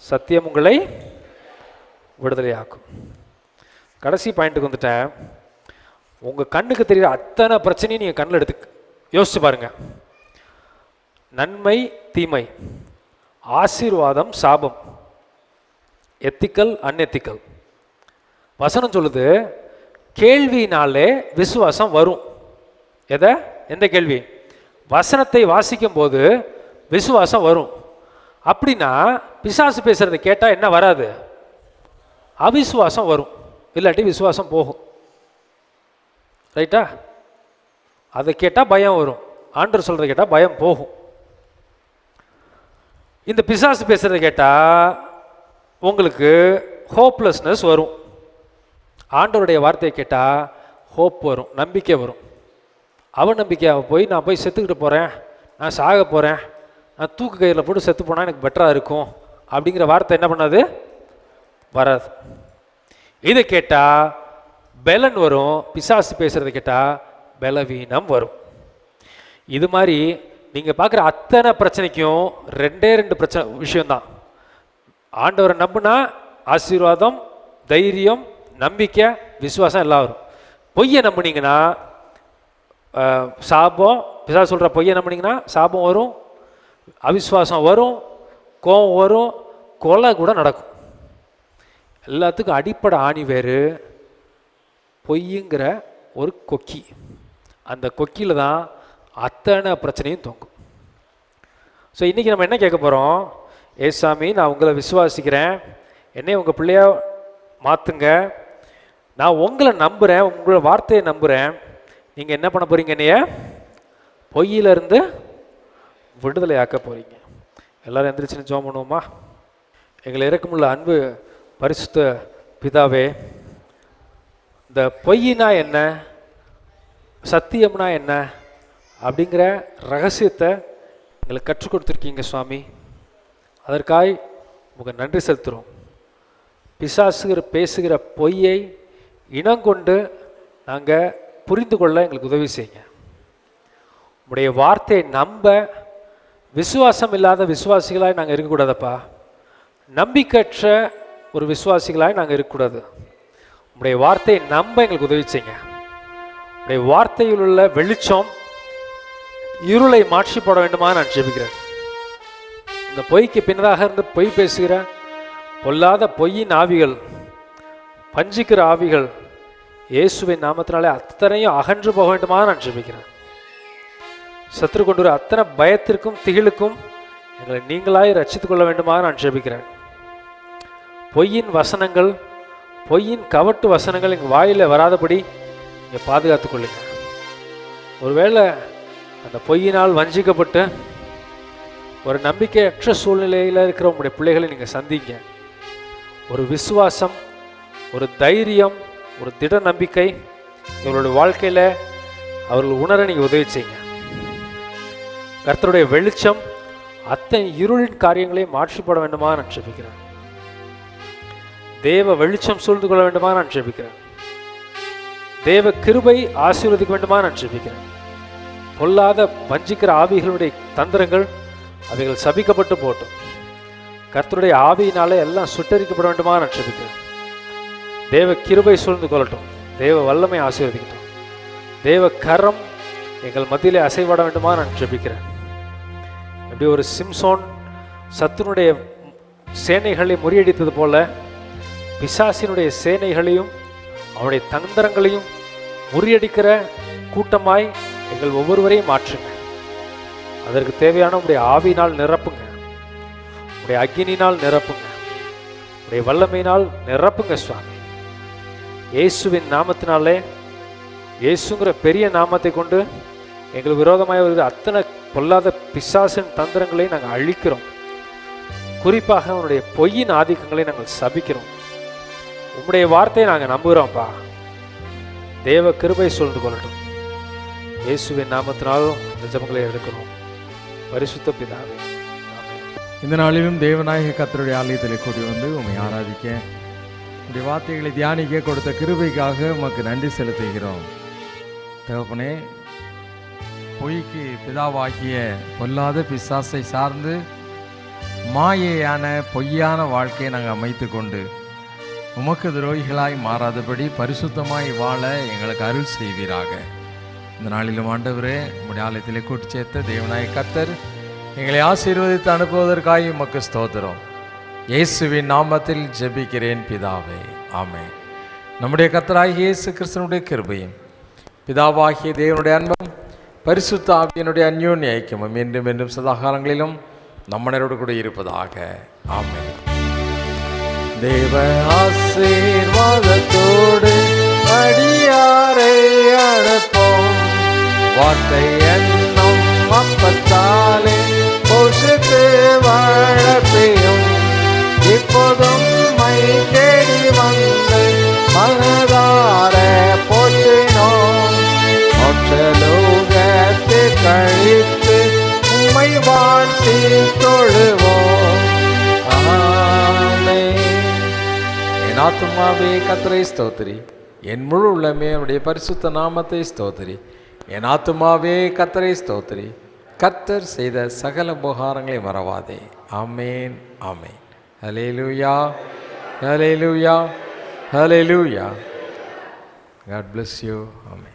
சத்தியம் உங்களை விடுதலையாக்கும். கடைசி பாயிண்ட்டுக்கு வந்துட்டேன். உங்கள் கண்ணுக்கு தெரியுற அத்தனை பிரச்சனையும் நீங்கள் கண்ணில் எடுத்து யோசிச்சு பாருங்க. நன்மை தீமை, ஆசீர்வாதம் சாபம், எத்திக்கல் அன்எத்திக்கல். வசனம் சொல்லுது, கேள்வினாலே விசுவாசம் வரும். எந்த கேள்வி? வசனத்தை வாசிக்கும் போது விசுவாசம் வரும். அப்படின்னா பிசாசு பேசுகிறத கேட்டால் என்ன வராது? அவிசுவாசம் வரும், இல்லாட்டி விசுவாசம் போகும். ரைட்டா? அதை கேட்டால் பயம் வரும், ஆண்டவர் சொல்கிறத கேட்டால் பயம் போகும். இந்த பிசாசு பேசுகிறத கேட்டால் உங்களுக்கு ஹோப்லெஸ்னஸ் வரும். ஆண்டவருடைய வார்த்தையை கேட்டால் ஹோப் வரும், நம்பிக்கை வரும். அவநம்பிக்கையாக போய் நான் போய் செத்துக்கிட்டு போகிறேன், நான் சாக போகிறேன், நான் தூக்கு கயிறில் போட்டு செத்து போனால் எனக்கு பெட்டராக இருக்கும் அப்படிங்கிற வார்த்தை என்ன பண்ணாது? வராது. இதை கேட்டால் பலன் வரும், பிசாசு பேசுகிறத கேட்டால் பலவீனம் வரும். இது மாதிரி நீங்கள் பார்க்குற அத்தனை பிரச்சனைக்கும் ரெண்டே ரெண்டு விஷயம்தான். ஆண்டவரை நம்பினா ஆசீர்வாதம், தைரியம், நம்பிக்கை, விசுவாசம் எல்லாம் வரும். பொய்யை நம்பினீங்கன்னா சாபம், பிசாசு சொல்கிற பொய்யை நம்பினீங்கன்னா சாபம் வரும், அவிசுவாசம் வரும், கோபம் வரும், கொலை கூட நடக்கும். எல்லாத்துக்கும் அடிப்படை ஆணி வேறு பொய்யுங்கிற ஒரு கொக்கி. அந்த கொக்கியில் தான் அத்தனை பிரச்சனையும் தொங்கும். ஸோ இன்றைக்கி நம்ம என்ன கேட்க போகிறோம்? ஏசாமி, நான் உங்களை விசுவாசிக்கிறேன், என்னை உங்கள் பிள்ளையா மாற்றுங்க, நான் உங்களை நம்புகிறேன், உங்களோட வார்த்தையை நம்புகிறேன். நீங்கள் என்ன பண்ண போகிறீங்க? என்னைய பொய்யிலிருந்து விடுதலை ஆக்க போகிறீங்க. எல்லோரும் எந்திரிச்சுன்னு ஜெபம் பண்ணுவோமா? எங்களை இறக்கமுள்ள அன்பு பரிசுத்த பிதாவே, இந்த பொய்யினா என்ன, சத்தியம்னா என்ன அப்படிங்கிற ரகசியத்தை எங்களுக்கு கற்றுக் கொடுத்துருக்கீங்க சுவாமி. அதற்காய் உங்களுக்கு நன்றி செலுத்துகிறோம். பிசாசுகிற பேசுகிற பொய்யை இனங்கொண்டு நாங்கள் புரிந்து கொள்ள எங்களுக்கு உதவி செய்யுங்க. உங்களுடைய வார்த்தையை நம்ப விசுவாசம் இல்லாத விசுவாசிகளாய் நாங்கள் இருக்கக்கூடாதப்பா. நம்பிக்கையற்ற ஒரு விசுவாசிகளாய் நாங்கள் இருக்கக்கூடாது. உங்களுடைய வார்த்தையை நம்ப எங்களுக்கு உதவி செய்யுங்க. உங்களுடைய வார்த்தையில் உள்ள வெளிச்சம் இருளை மாற்றி போட வேண்டுமா நான் ஜெபிக்கிறேன். இந்த பொய்க்கு பின்னதாக இருந்து பொய் பேசுகிற பொல்லாத பொய்யின் ஆவிகள், பஞ்சிக்கிற ஆவிகள் இயேசுவின் நாமத்தினாலே அத்தனையும் அகன்று போக வேண்டுமா நான் ஜெபிக்கிறேன். சத்துரு கொண்டு வர அத்தனை பயத்திற்கும் திகிலுக்கும் எங்களை நீங்களாய் ரட்சித்துக் கொள்ள வேண்டுமா நான் ஜெபிக்கிறேன். பொய்யின் வசனங்கள், பொய்யின் கவட்டு வசனங்கள் எங்கள் வாயில் வராதபடி நீங்கள் பாதுகாத்து கொள்ளுங்க. ஒருவேளை அந்த பொய்யினால் வஞ்சிக்கப்பட்டு ஒரு நம்பிக்கையற்ற சூழ்நிலையில் இருக்கிற உங்களுடைய பிள்ளைகளை நீங்கள் சந்திங்க. ஒரு விசுவாசம், ஒரு தைரியம், ஒரு திட நம்பிக்கை இவர்களுடைய வாழ்க்கையில் அவர்கள் உணர நீங்கள் உதவி செய்யுங்க. கர்த்தருடைய வெளிச்சம் அத்தனை இருளின் காரியங்களையும் மாற்றிப்பட வேண்டுமா நான் ஜெபிக்கிறேன். தேவ வெளிச்சம் சூழ்ந்து கொள்ள வேண்டுமா நான் ஜெபிக்கிறேன். தேவ கிருபை ஆசீர்வதிக்க வேண்டுமா நான் ஜெபிக்கிறேன். பொல்லாத வஞ்சிக்கிற ஆவிகளுடைய தந்திரங்கள் அவைகள் சபிக்கப்பட்டு போட்டும். கர்த்தருடைய ஆவியினாலே எல்லாம் சுட்டரிக்கப்பட வேண்டுமா நான் ஜெபிக்கிறேன். தேவ கிருபை சூழ்ந்து கொள்ளட்டும். தேவ வல்லமை ஆசீர்வதிக்கட்டும். தேவ கரம் எங்கள் மத்தியிலே அசைவாட வேண்டுமா நான் ஜெபிக்கிறேன். எப்படி ஒரு சிம்சோன் சத்துனுடைய சேனைகளை முறியடித்தது போல பிசாசினுடைய சேனைகளையும் அவனுடைய தந்திரங்களையும் முறியடிக்கிற கூட்டமாய் எங்கள் ஒவ்வொருவரையும் மாற்றுங்க. அதற்கு தேவையான உடைய ஆவியினால் நிரப்புங்க, உடைய அக்கினினால் நிரப்புங்க, உடைய வல்லமையினால் நிரப்புங்க சுவாமி. இயேசுவின் நாமத்தினாலே, இயேசுங்கிற பெரிய நாமத்தை கொண்டு எங்களுக்கு விரோதமாக வருகிற அத்தனை பொல்லாத பிசாசின் தந்திரங்களை நாங்கள் அழிக்கிறோம். குறிப்பாக அவனுடைய பொய்யின் ஆதிக்கங்களை நாங்கள் சபிக்கிறோம். உம்முடைய வார்த்தையை நாங்கள் நம்புகிறோம்ப்பா. தேவ கிருபை சூழ்ந்து கொள்ளட்டும். இயேசுவின் நாமத்தினாலும் இந்த ஜெபங்களை எடுக்கிறோம். பரிசுத்த பிதாவே, ஆமென். இந்த நாளிலும் தேவநாயக கர்த்தருடைய ஆலயத்தில் கூடி வந்து உம்மை ஆராதிக்க, உடைய வார்த்தைகளை தியானிக்க கொடுத்த கிருபைக்காக உமக்கு நன்றி செலுத்துகிறோம். தகப்பனே, பொய்க்கு பிதாவாகிய பொல்லாத பிசாசை சார்ந்து மாயையான பொய்யான வாழ்க்கையை நாங்கள் அமைத்து கொண்டு உமக்கு துரோகிகளாய் மாறாதபடி பரிசுத்தமாய் வாழ எங்களுக்கு அருள் செய்வீராக. இந்த நாளிலும் ஆண்டவரே, உம்முடைய ஆலயத்திலே கூட்டி சேர்த்த தேவனாய கர்த்தர் எங்களை ஆசீர்வதித்து அனுப்புவதற்காக உமக்கு ஸ்தோத்திரம். இயேசுவின் நாமத்தில் ஜெபிக்கிறேன் பிதாவே, ஆமென். நம்முடைய கர்த்தராகிய இயேசு கிறிஸ்துவினுடைய கிருபையும் பிதாவாகிய தேவனுடைய அன்பும் பரிசுத்த ஆவியினுடைய அந்யோன்ய ஐக்கியமும் என்றும் என்றும் சதாகாலங்களிலும் நம்மனரோடு கூட இருப்பதாக. ஆமென். தேவ ஆசீர்வாதத்தோடு அடியாரை அனுப்போம். வார்த்தை என்னும் அப்பத்தாலே போஷித்து வளர்ப்பியும். இப்போதும் மை தேடி வந்து மனதார போற்றினோம். மோட்சலோகத்தை கழித்து உம்மை வாழ்த்தி தொழுவோம். ஆமென். என் ஆத்துமாவே கர்த்தரை ஸ்தோத்திரி, என் முழு உள்ளமே அவருடைய பரிசுத்த நாமத்தை ஸ்தோத்திரி. என் ஆத்துமாவே கர்த்தரை ஸ்தோத்திரி, கர்த்தர் செய்த சகல உபகாரங்களை மறவாதே. ஆமென், ஆமென். ஹல்லேலூயா, ஹல்லேலூயா, ஹல்லேலூயா. God bless you. Amen.